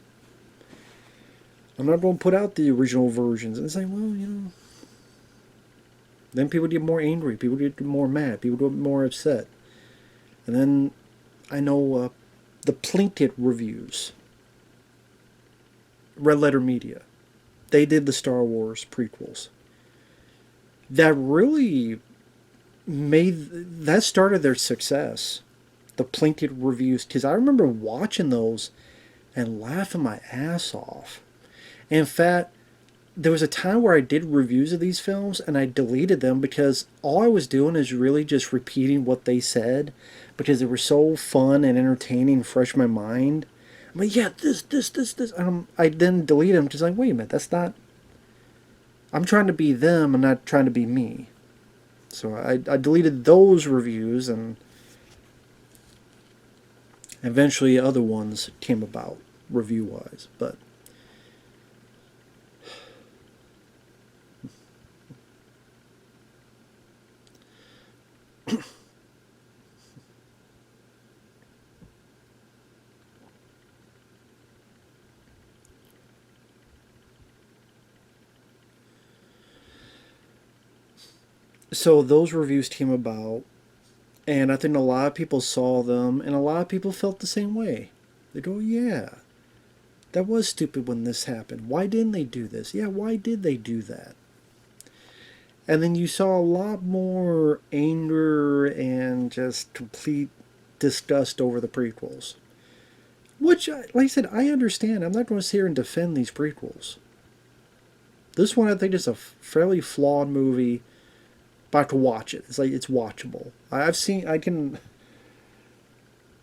I'm not going to put out the original versions. And it's like, well, then people get more angry. People get more mad. People get more upset. And then I know the Plinkett reviews, Red Letter Media, they did the Star Wars prequels. That really that started their success. The Plinkett reviews, because I remember watching those and laughing my ass off. And in fact, there was a time where I did reviews of these films and I deleted them because all I was doing is really just repeating what they said because they were so fun and entertaining and fresh in my mind. I'm like, yeah, this. I then delete them because I'm like, wait a minute, that's not. I'm trying to be them and not trying to be me. So I deleted those reviews, and eventually other ones came about review-wise. But so those reviews came about, and I think a lot of people saw them, and a lot of people felt the same way. They go, yeah, that was stupid when this happened. Why didn't they do this? Yeah, why did they do that? And then you saw a lot more anger and just complete disgust over the prequels. Which, like I said, I understand. I'm not going to sit here and defend these prequels. This one, I think, is a fairly flawed movie, but I can watch it. It's like, it's watchable.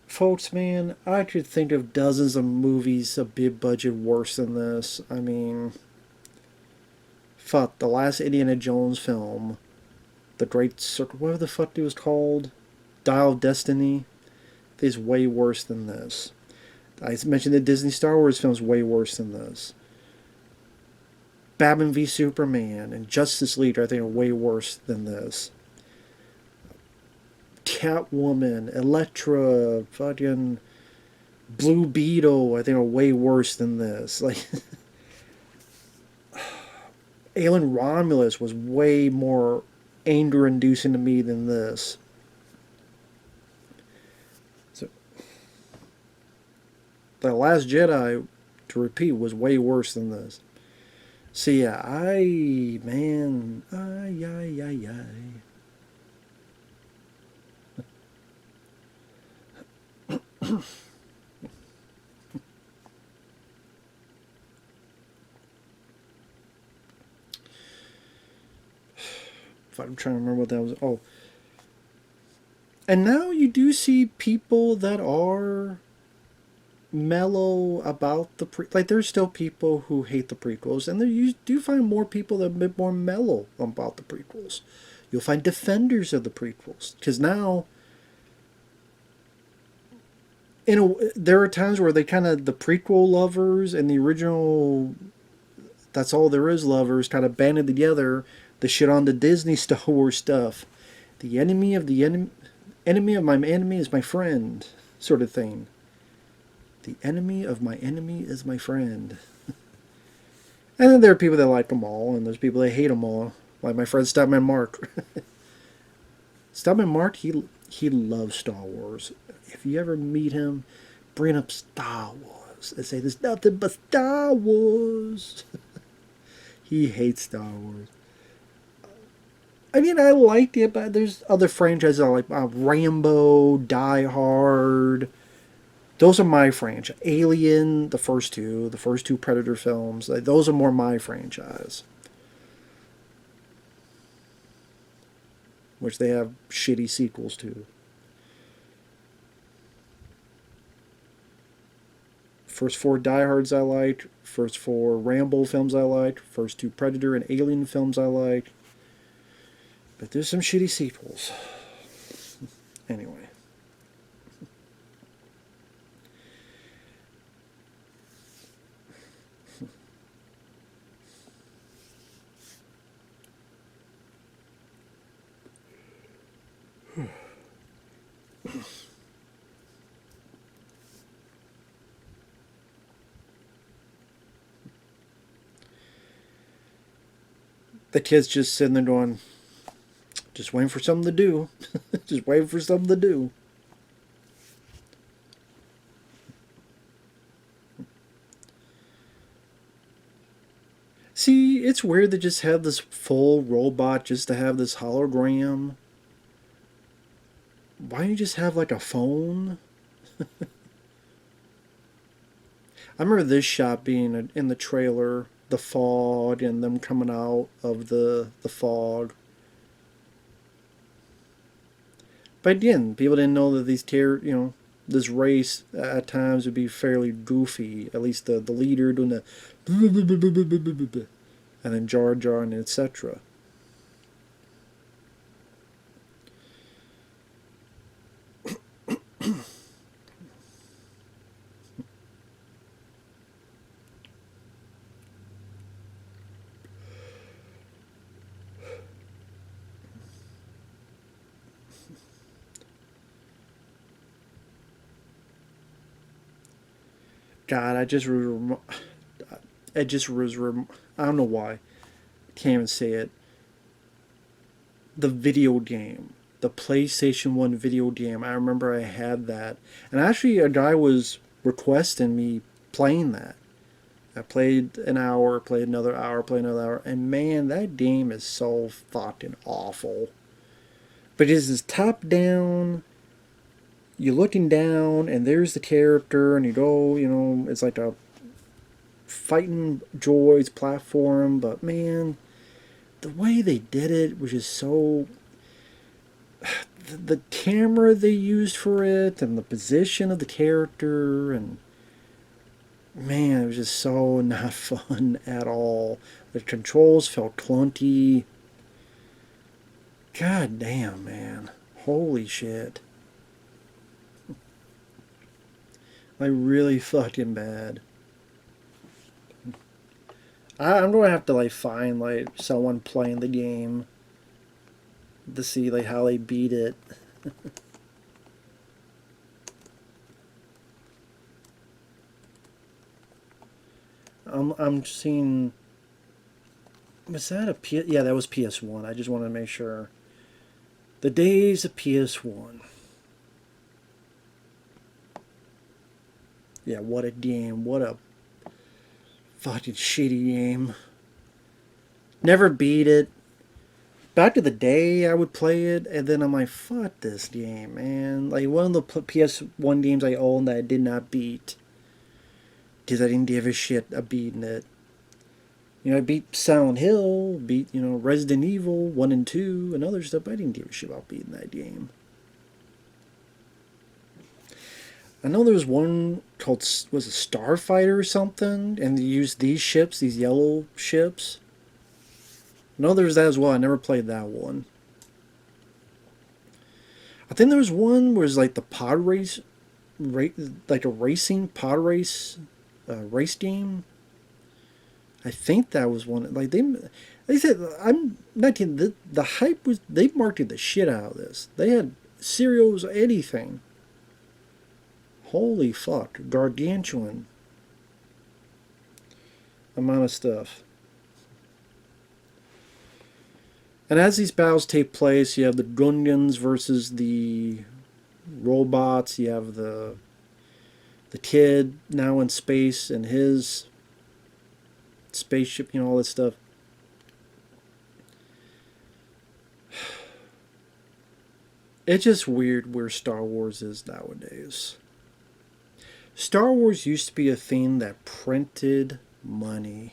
Folks, man, I could think of dozens of movies a big budget worse than this. I mean, fuck, the last Indiana Jones film, The Great Circle, whatever the fuck it was called, Dial of Destiny, is way worse than this. I mentioned the Disney Star Wars films way worse than this. Batman v Superman and Justice League, I think, are way worse than this. Catwoman, Elektra, fucking Blue Beetle, I think, are way worse than this. Like, Alien Romulus was way more anger-inducing to me than this. So, The Last Jedi, to repeat, was way worse than this. So yeah, I I'm trying to remember what that was. Oh, and now you do see people that are mellow about like there's still people who hate the prequels, and there you do find more people that are a bit more mellow about the prequels. You'll find defenders of the prequels, because now there are times where they kind of, the prequel lovers and the original that's all there is lovers kind of banded together to shit on the Disney Star Wars stuff. The enemy of my enemy is my friend, sort of thing. The enemy of my enemy is my friend. And then there are people that like them all, and there's people that hate them all. Like my friend Stuntman Mark. Stuntman Mark, he loves Star Wars. If you ever meet him, bring up Star Wars and say there's nothing but Star Wars. He hates Star Wars. I mean, I liked it, but there's other franchises I like. Rambo, Die Hard. Those are my franchise. Alien, the first two Predator films, those are more my franchise. Which they have shitty sequels to. First 4 Die Hards I liked. First 4 Rambo films I liked. First 2 Predator and Alien films I liked. But there's some shitty sequels. Anyway. The kid's just sitting there going, just waiting for something to do. Just waiting for something to do. See, it's weird to just have this full robot just to have this hologram. Why don't you just have like a phone? I remember this shot being in the trailer, the fog and them coming out of the fog. But again, people didn't know that this race at times would be fairly goofy. At least the leader doing the and then Jar Jar and etc. God, I don't know why. Can't even say it. The video game, the PlayStation 1 video game. I remember I had that, and actually a guy was requesting me playing that. I played an hour, played another hour, played another hour, and man, that game is so fucking awful. But it's this top down. You're looking down, and there's the character, and you go, it's like a fighting droids platform, but man, the way they did it was just so. The camera they used for it, and the position of the character, and man, it was just so not fun at all. The controls felt clunky. God damn, man. Holy shit. Like, really fucking bad. I'm going to have to, like, find, like, someone playing the game to see, like, how they beat it. I'm seeing... Was that a PS... Yeah, that was PS1. I just wanted to make sure. The days of PS1. Yeah, what a game. What a fucking shitty game. Never beat it. Back in the day, I would play it, and then I'm like, fuck this game, man. Like, one of the PS1 games I owned that I did not beat. Because I didn't give a shit of beating it. I beat Silent Hill, beat, Resident Evil 1 and 2, and other stuff, but I didn't give a shit about beating that game. I know there was one called, was it Starfighter or something? And they used these ships, these yellow ships. I know there's that as well. I never played that one. I think there was one where it was like the pod race, like a racing pod race, race game. I think that was one. Like they said, I'm not kidding. The hype was, they marketed the shit out of this. They had cereals, anything. Holy fuck, gargantuan amount of stuff. And as these battles take place, you have the Gungans versus the robots. You have the kid now in space and his spaceship, all that stuff. It's just weird where Star Wars is nowadays. Star Wars used to be a thing that printed money.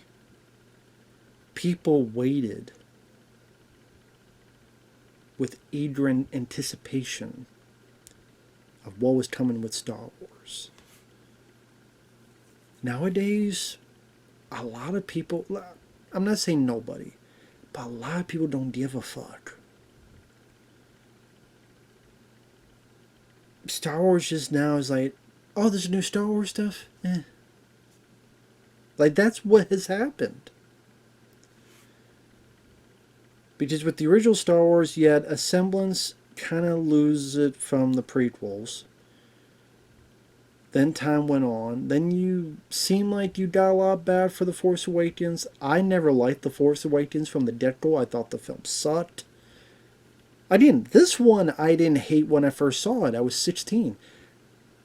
People waited with eager anticipation of what was coming with Star Wars. Nowadays, a lot of people, I'm not saying nobody, but a lot of people don't give a fuck. Star Wars just now is like, oh, there's new Star Wars stuff? Like, that's what has happened. Because with the original Star Wars, you had a semblance kind of lose it from the prequels. Then time went on. Then you seem like you got a lot bad for The Force Awakens. I never liked The Force Awakens from the get-go. I thought the film sucked. I didn't. This one I didn't hate when I first saw it. I was 16.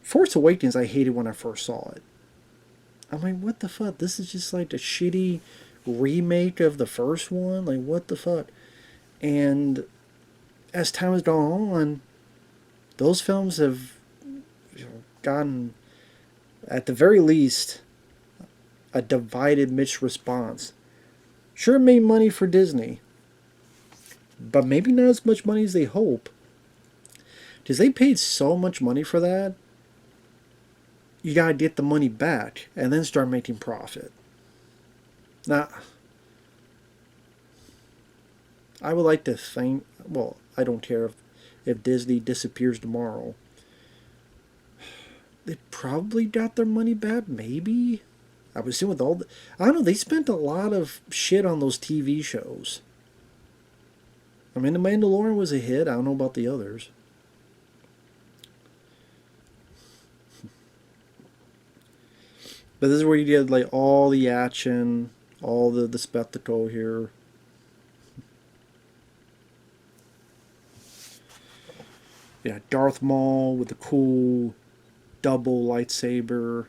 Force Awakens I hated when I first saw it. I'm like, what the fuck? This is just like a shitty remake of the first one? Like, what the fuck? And as time has gone on, those films have gotten, at the very least, a divided mixed response. Sure, it made money for Disney, but maybe not as much money as they hope. Because they paid so much money for that, you gotta get the money back and then start making profit. Now, I would like to think, well, I don't care if Disney disappears tomorrow. They probably got their money back, maybe? I would assume with all the, I don't know, they spent a lot of shit on those TV shows. I mean, The Mandalorian was a hit. I don't know about the others. But this is where you get like all the action, all the spectacle here. Yeah, Darth Maul with the cool double lightsaber.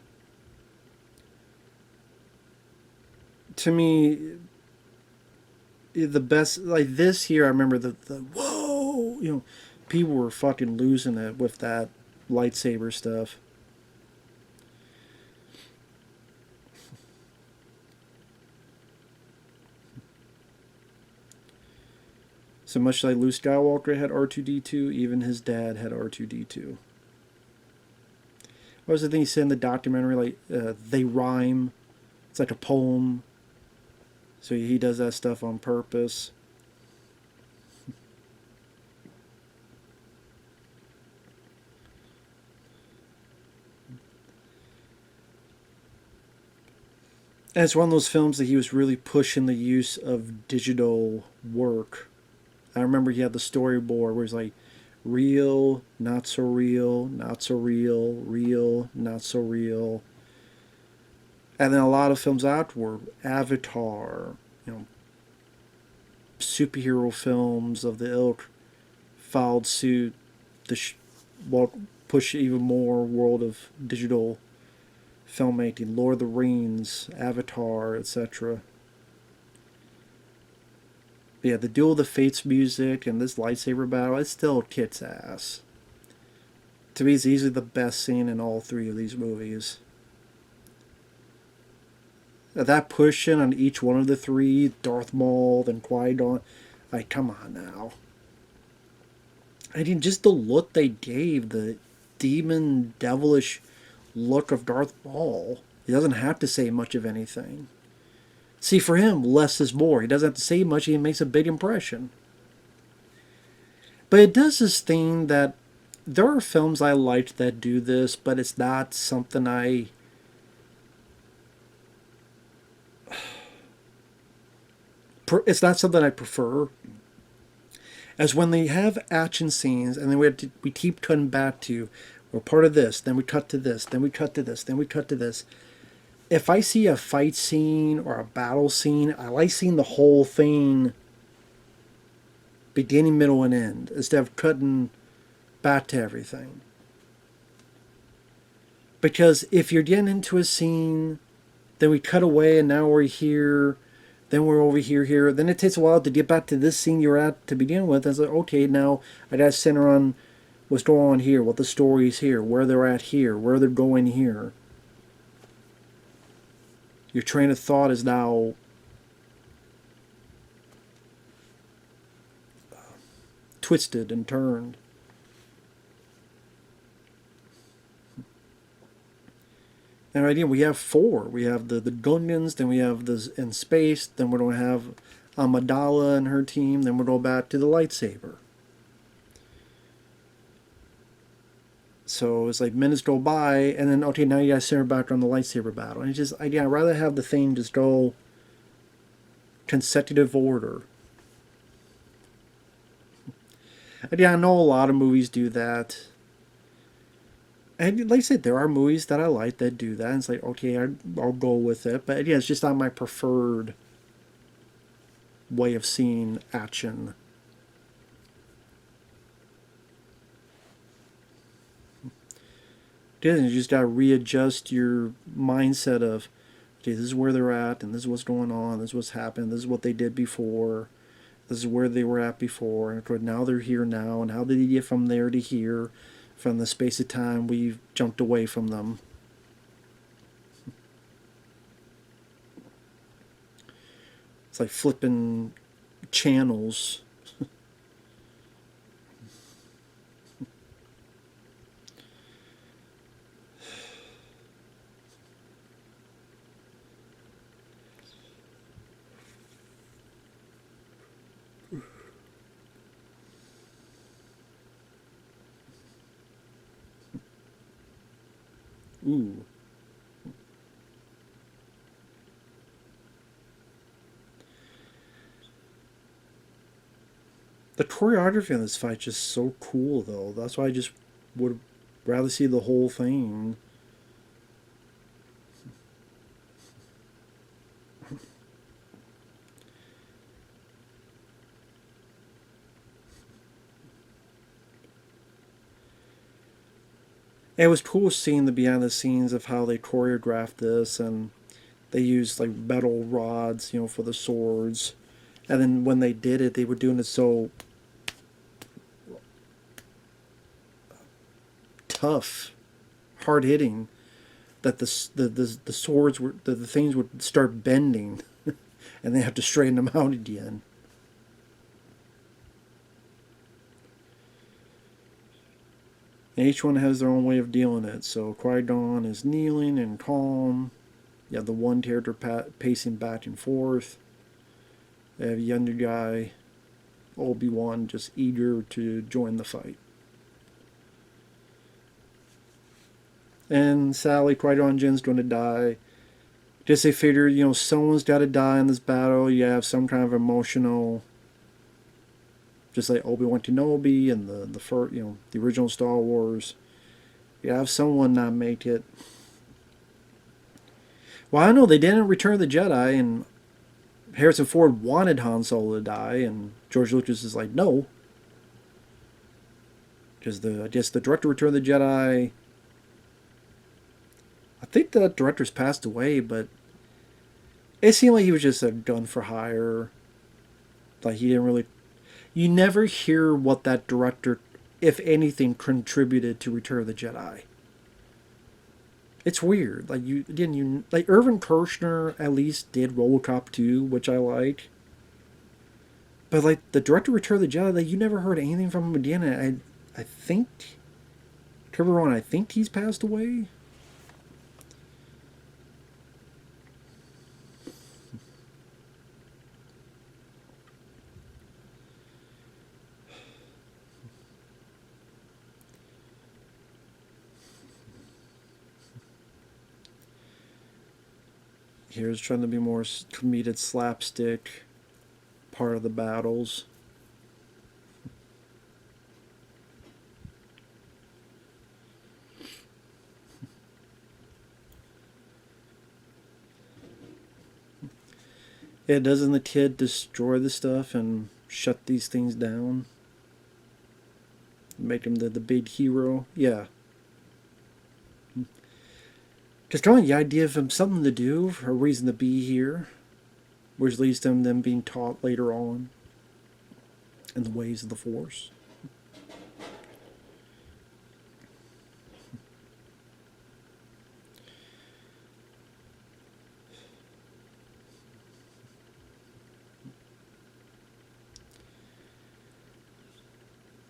To me, the best, like this here, I remember the whoa, people were fucking losing it with that lightsaber stuff. So much like Luke Skywalker had R2-D2, even his dad had R2-D2. What was the thing he said in the documentary? Like, they rhyme. It's like a poem. So he does that stuff on purpose. And it's one of those films that he was really pushing the use of digital work. I remember he had the storyboard where he's like, real, not so real, not so real, real, not so real. And then a lot of films afterward, Avatar, superhero films of the ilk, followed suit, push even more world of digital filmmaking, Lord of the Rings, Avatar, etc. Yeah, the Duel of the Fates music and this lightsaber battle, it still kicks ass. To me, it's easily the best scene in all three of these movies. That pushing on each one of the three, Darth Maul, then Qui-Gon, like, come on now. I mean, just the look they gave, the demon, devilish look of Darth Maul. He doesn't have to say much of anything. See, for him, less is more. He doesn't have to say much, he makes a big impression. But it does this thing that there are films I liked that do this, but it's not something it's not something I prefer. As when they have action scenes and then we keep cutting back to, we're part of this, then we cut to this, then we cut to this, then we cut to this. If I see a fight scene or a battle scene, I like seeing the whole thing, beginning, middle, and end, instead of cutting back to everything. Because if you're getting into a scene, then we cut away and now we're here, then we're over here, then it takes a while to get back to this scene you're at to begin with. And it's like, okay, now I gotta center on what's going on here, what the story's here, where they're at here, where they're going here. Your train of thought is now twisted and turned. And right here we have four. We have the Gungans, then we have this in space, then we're going to have Amidala and her team, then we'll go back to the lightsaber. So it's like minutes go by, and then, okay, now you guys center back on the lightsaber battle. And it's just, I'd rather have the thing just go consecutive order. And yeah, I know a lot of movies do that. And like I said, there are movies that I like that do that. And it's like, okay, I'll go with it. But yeah, it's just not my preferred way of seeing action. You just gotta readjust your mindset of, okay, this is where they're at, and this is what's going on, this is what's happened, this is what they did before, this is where they were at before, and now they're here now, and how did he get from there to here, from the space of time we've jumped away from them. It's like flipping channels. Ooh. The choreography in this fight is just so cool, though. That's why I just would rather see the whole thing. And it was cool seeing the behind the scenes of how they choreographed this, and they used like metal rods, for the swords. And then when they did it, they were doing it so tough, hard hitting, that the swords were the things would start bending, and they have to straighten them out again. And each one has their own way of dealing it. So Qui-Gon is kneeling and calm. You have the one character pacing back and forth. You have a younger guy, Obi-Wan, just eager to join the fight. And sadly, Qui-Gon Jinn's going to die. Just they figured, someone's got to die in this battle. You have some kind of emotional, just like Obi-Wan Kenobi and the first, the original Star Wars. You have someone not make it. Well, I know they didn't return the Jedi, and Harrison Ford wanted Han Solo to die, and George Lucas is like, no. Because I guess the director returned the Jedi. I think the director's passed away, but it seemed like he was just a gun for hire. Like he didn't really. You never hear what that director, if anything, contributed to Return of the Jedi. It's weird. Like like Irvin Kershner at least did RoboCop 2, which I like. But like the director of Return of the Jedi, like you never heard anything from him again. And I think, could be wrong. I think he's passed away. Here's trying to be more comedic slapstick part of the battles. Yeah, doesn't the kid destroy the stuff and shut these things down? Make him the big hero? Yeah. Just drawing the idea of him something to do, a reason to be here, which leads to him then being taught later on in the ways of the Force.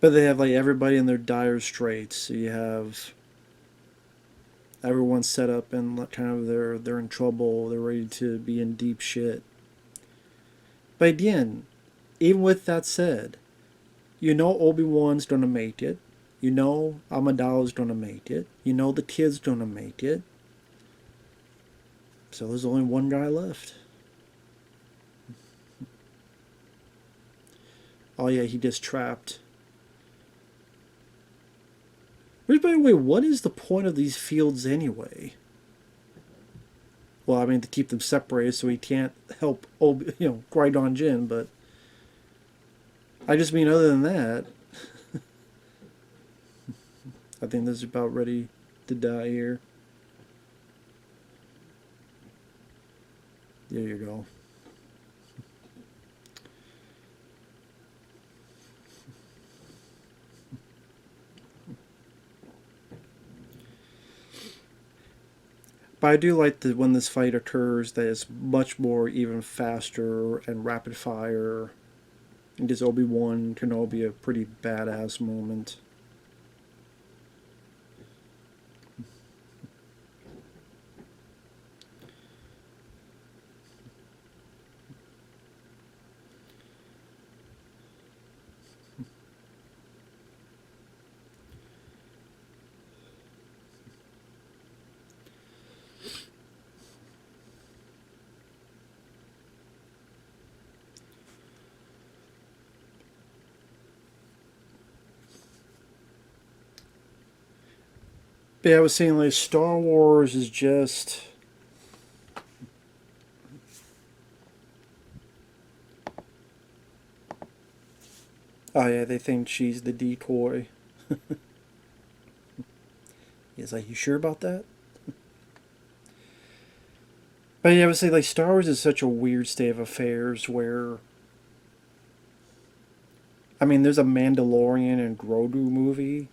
But they have like everybody in their dire straits. So you have everyone set up and kind of they're in trouble. They're ready to be in deep shit. But again, even with that said, Obi-Wan's gonna make it. Amidala's gonna make it. The kid's gonna make it. So there's only one guy left. Oh yeah, he just trapped by the way, what is the point of these fields anyway? Well, I mean, to keep them separated so he can't help, Qui-Gon Jinn, but I just mean other than that, I think this is about ready to die here. There you go. But I do like that when this fight occurs, that it's much more even faster and rapid fire. It gives Obi-Wan Kenobi a pretty badass moment. But yeah, I was saying, like, Star Wars is just... Oh yeah, they think she's the decoy. He's like, you sure about that? But yeah, I would say, like, Star Wars is such a weird state of affairs where... I mean, there's a Mandalorian and Grogu movie.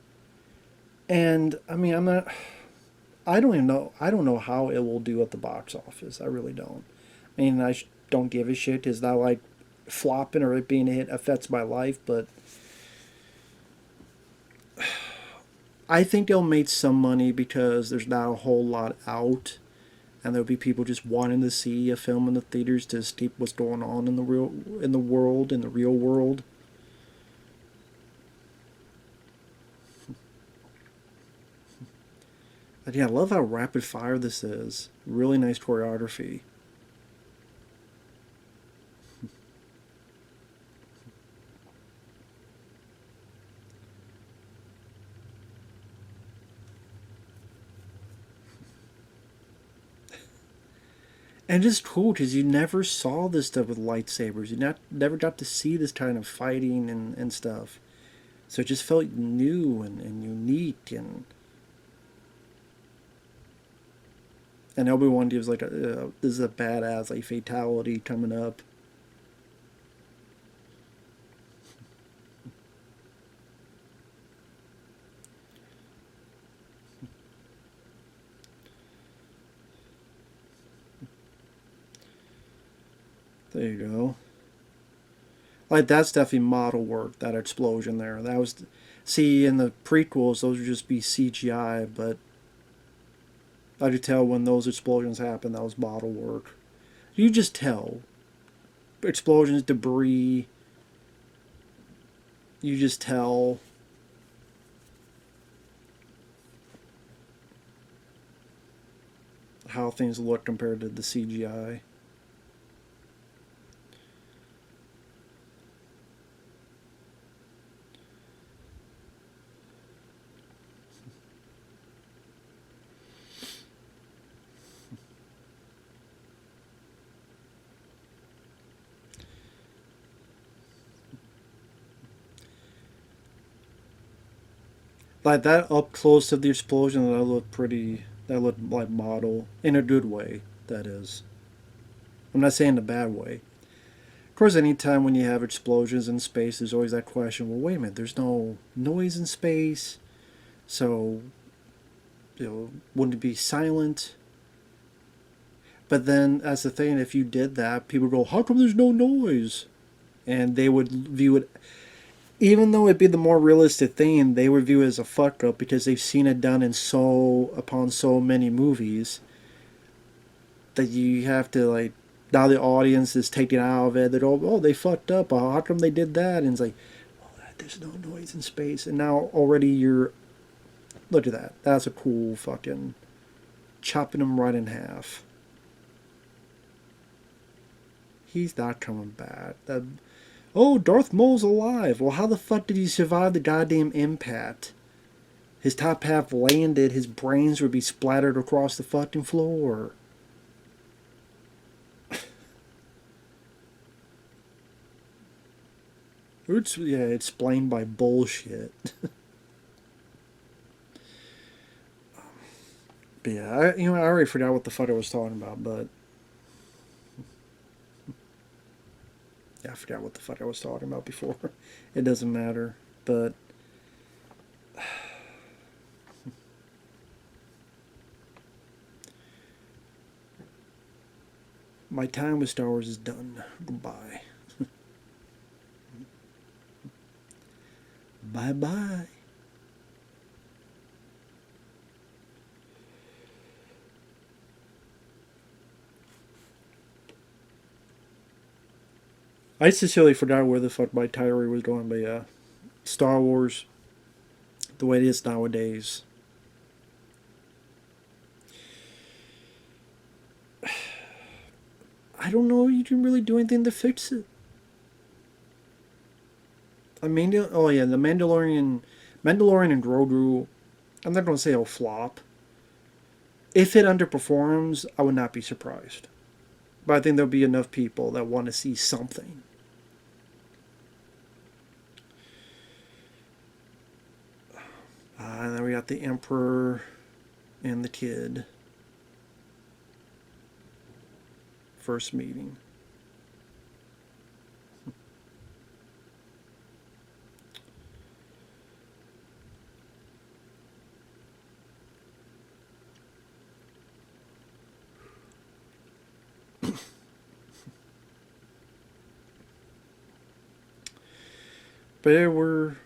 And, I mean, I'm not... I don't even know. I don't know how it will do at the box office. I really don't. I mean, don't give a shit. Is that like flopping or it being a hit affects my life? But I think they'll make some money because there's not a whole lot out, and there'll be people just wanting to see a film in the theaters to escape what's going on in the real world. But yeah, I love how rapid fire this is. Really nice choreography. And it's cool because you never saw this stuff with lightsabers. You never got to see this kind of fighting and stuff. So it just felt new and unique. And Obi-Wan gives like this is a badass like fatality coming up. There you go. Like that's definitely model work. That explosion there. That was, see in the prequels those would just be CGI, but I could tell when those explosions happened that was model work. You just tell. Explosions, debris. You just tell. How things look compared to the CGI. Like that up close of the explosion, that looked pretty. That looked like model in a good way. That is. I'm not saying in a bad way. Of course, anytime when you have explosions in space, there's always that question. Well, wait a minute. There's no noise in space, so wouldn't it be silent? But then, as the thing, if you did that, people go, "How come there's no noise?" And they would view it, even though it'd be the more realistic thing, they would view it as a fuck up because they've seen it done in upon so many movies that you have to like, now the audience is taken out of it. They go, oh, they fucked up. How come they did that? And it's like, oh, there's no noise in space. And now already look at that. That's a cool fucking chopping them right in half. He's not coming back. Oh, Darth Maul's alive. Well, how the fuck did he survive the goddamn impact? his top half landed, his brains would be splattered across the fucking floor. It's, yeah, explained by bullshit. But yeah, I already forgot what the fuck I was talking about, but yeah, I forgot what the fuck I was talking about before. It doesn't matter, but my time with Star Wars is done. Goodbye. Bye bye. I sincerely forgot where the fuck my tirade was going, but yeah. Star Wars, the way it is nowadays. I don't know you can really do anything to fix it. I mean, oh yeah, the Mandalorian and Grogu, I'm not going to say it'll flop. If it underperforms, I would not be surprised. But I think there'll be enough people that want to see something. And then we got the Emperor and the kid. First meeting. But yeah, we're...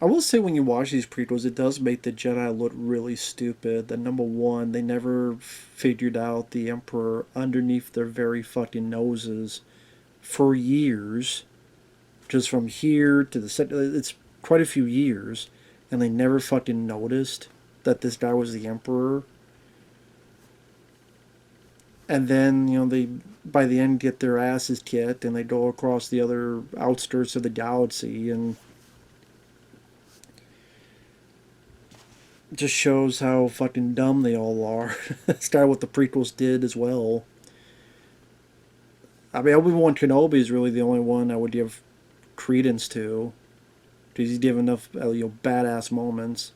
I will say when you watch these prequels, it does make the Jedi look really stupid. That number one, they never figured out the Emperor underneath their very fucking noses for years. Just from here to the set, it's quite a few years, and they never fucking noticed that this guy was the Emperor. And then, they by the end get their asses kicked, and they go across the other outskirts of the galaxy, and just shows how fucking dumb they all are. That's kind of what the prequels did as well. I mean, Obi-Wan Kenobi is really the only one I would give credence to, because he's given enough badass moments.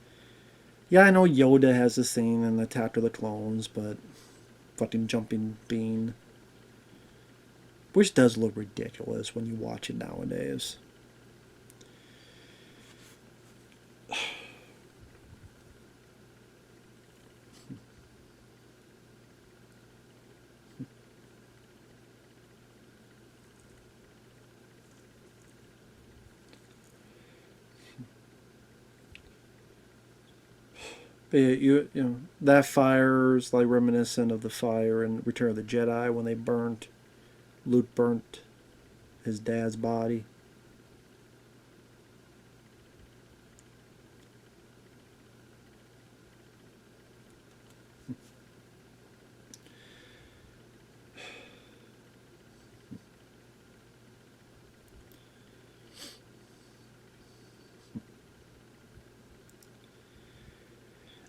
Yeah, I know Yoda has this scene in Attack of the Clones, but fucking jumping bean, which does look ridiculous when you watch it nowadays. But yeah, that fire is like reminiscent of the fire in Return of the Jedi when Luke burnt his dad's body.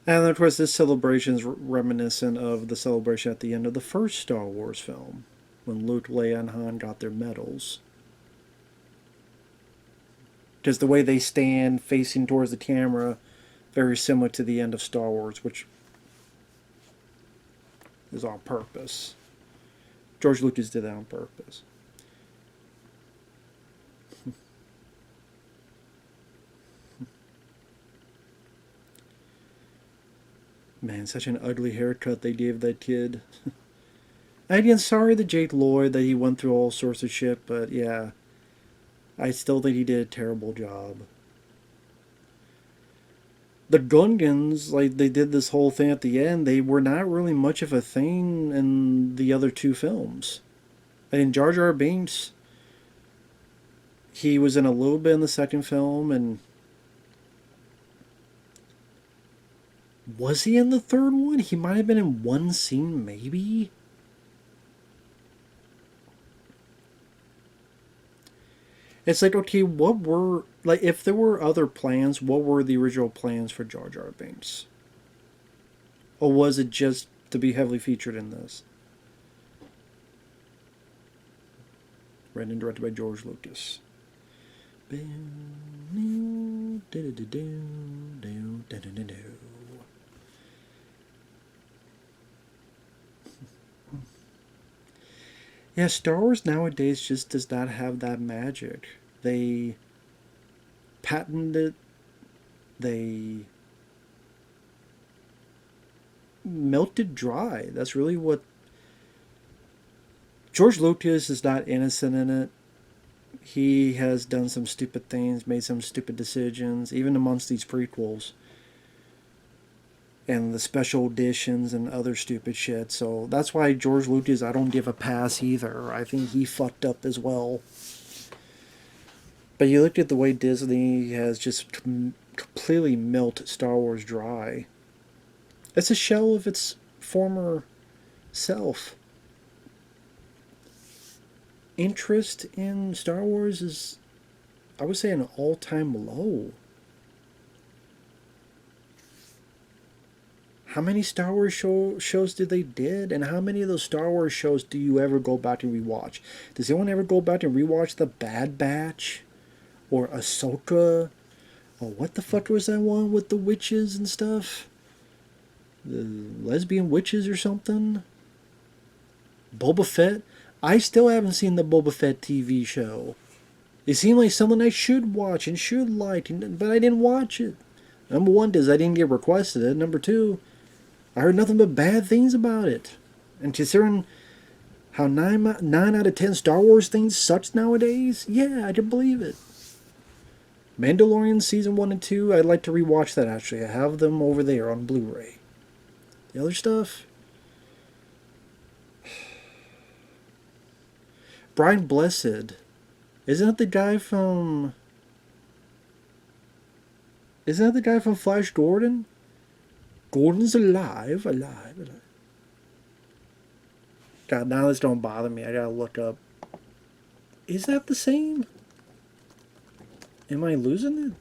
And of course, this celebration is reminiscent of the celebration at the end of the first Star Wars film, when Luke, Leia, and Han got their medals. Because the way they stand facing towards the camera, very similar to the end of Star Wars, which is on purpose. George Lucas did that on purpose. Man, such an ugly haircut they gave that kid. Again, sorry to Jake Lloyd that he went through all sorts of shit, but yeah, I still think he did a terrible job. The Gungans, like, they did this whole thing at the end, they were not really much of a thing in the other two films. And Jar Jar Binks, he was in a little bit in the second film, and Was he in the third one? He might have been in one scene, maybe? It's like, okay, what were, like, if there were other plans, what were the original plans for Jar Jar Binks? Or was it just to be heavily featured in this? Written and directed by George Lucas. Yeah, Star Wars nowadays just does not have that magic. They patented it, they melted dry. That's really what. George Lucas is not innocent in it. He has done some stupid things, made some stupid decisions, even amongst these prequels and the special editions and other stupid shit. So that's why George Lucas, I don't give a pass either. I think he fucked up as well. But you look at the way Disney has just completely melted Star Wars dry. It's a shell of its former self. Interest in Star Wars is, I would say, an all-time low. How many Star Wars shows did they did, and how many of those Star Wars shows do you ever go back and rewatch? Does anyone ever go back and rewatch The Bad Batch? Or Ahsoka? Or what the fuck was that one with the witches and stuff? The lesbian witches or something? Boba Fett? I still haven't seen the Boba Fett TV show. It seemed like something I should watch and should like, but I didn't watch it. Number one, because I didn't get requested it. Number two, I heard nothing but bad things about it. And considering how 9 out of 10 Star Wars things sucks nowadays, yeah, I can believe it. Mandalorian Season 1 and 2, I'd like to rewatch that actually. I have them over there on Blu-ray. The other stuff? Brian Blessed. Isn't that the guy from... Isn't that the guy from Flash Gordon? Gordon's alive. God, now this don't bother me. I gotta look up. Is that the same? Am I losing it?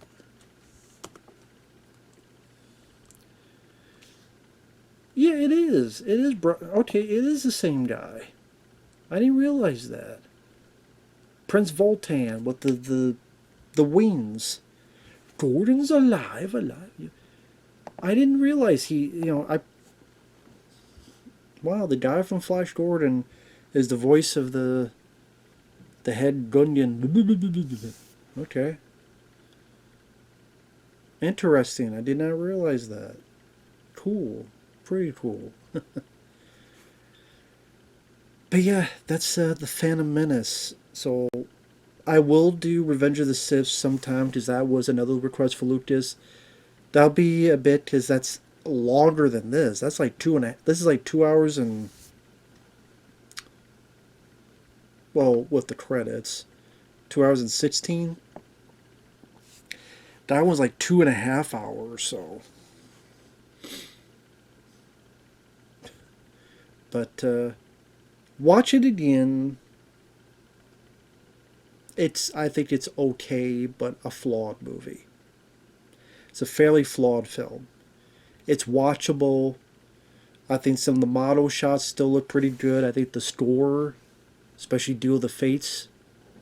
Yeah, it is. It is. Okay, it is the same guy. I didn't realize that. Prince Voltan with the wings. Gordon's alive. I didn't realize wow, the guy from Flash Gordon is the voice of the head Gunyan. Okay. Interesting. I did not realize that. Cool. Pretty cool. But yeah, that's the Phantom Menace. So I will do Revenge of the Sith sometime because that was another request for Lucas. That'll be a bit because that's longer than this. That's like this is like 2 hours and, well, with the credits, 2 hours and 16. That one's like 2.5 hours or so. But watch it again. I think it's okay, but a flawed movie. It's a fairly flawed film. It's watchable. I think some of the model shots still look pretty good. I think the score, especially Duel of the Fates,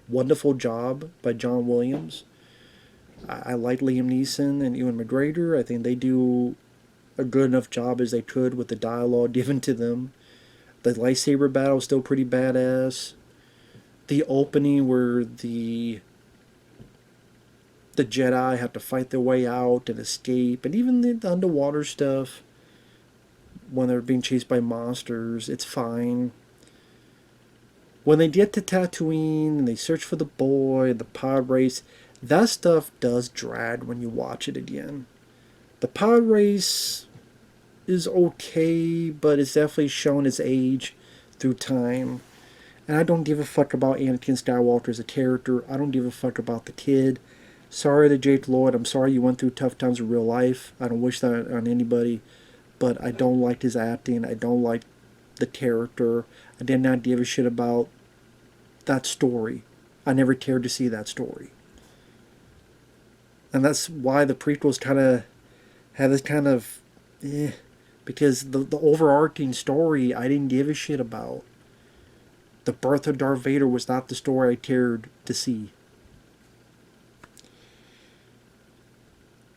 wonderful job by John Williams. I like Liam Neeson and Ewan McGregor. I think they do a good enough job as they could with the dialogue given to them. The lightsaber battle is still pretty badass. The opening where the Jedi have to fight their way out and escape, and even the underwater stuff when they're being chased by monsters, it's fine. When they get to Tatooine and they search for the boy, the pod race, that stuff does drag when you watch it again. The pod race is okay, but it's definitely shown its age through time. And I don't give a fuck about Anakin Skywalker as a character. I don't give a fuck about the kid. Sorry to Jake Lloyd. I'm sorry you went through tough times in real life. I don't wish that on anybody. but I don't like his acting. I don't like the character. I did not give a shit about that story. I never cared to see that story. And that's why the prequels kind of have this kind of because the overarching story I didn't give a shit about. The birth of Darth Vader was not the story I cared to see.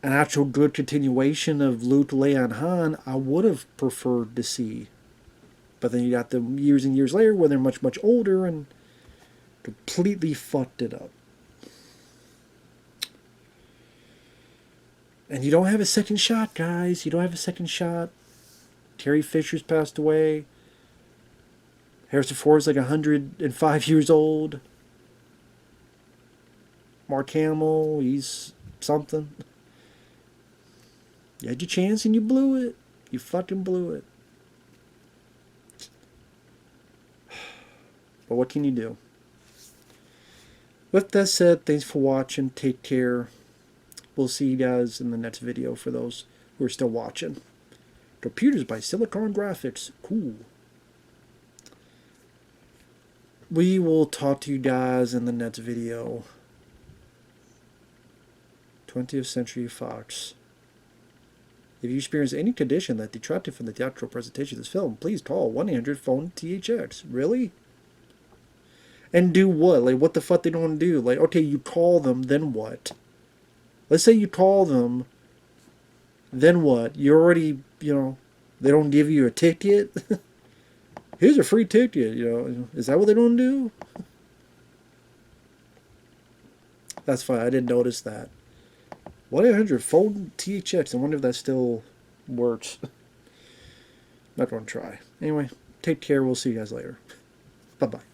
An actual good continuation of Luke, Leia, and Han, I would have preferred to see. But then you got them years and years later where they're much, much older and completely fucked it up. And you don't have a second shot, guys. You don't have a second shot. Terry Fisher's passed away. Harrison Ford's like 105 years old. Mark Hamill, he's something. You had your chance and you blew it. You fucking blew it. But what can you do? With that said, thanks for watching. Take care. We'll see you guys in the next video for those who are still watching. Computers by Silicon Graphics. Cool. We will talk to you guys in the next video. 20th Century Fox. If you experience any condition that detracted from the theatrical presentation of this film, please call 1-800-PHONE-THX. Really? And do what? Like, what the fuck they don't do? Like, okay, you call them, then what? Let's say you call them, then what? You already, they don't give you a ticket? Here's a free ticket, Is that what they don't do? That's fine. I didn't notice that. 1-800-PHONE-THX. I wonder if that still works. Not going to try. Anyway, take care. We'll see you guys later. Bye-bye.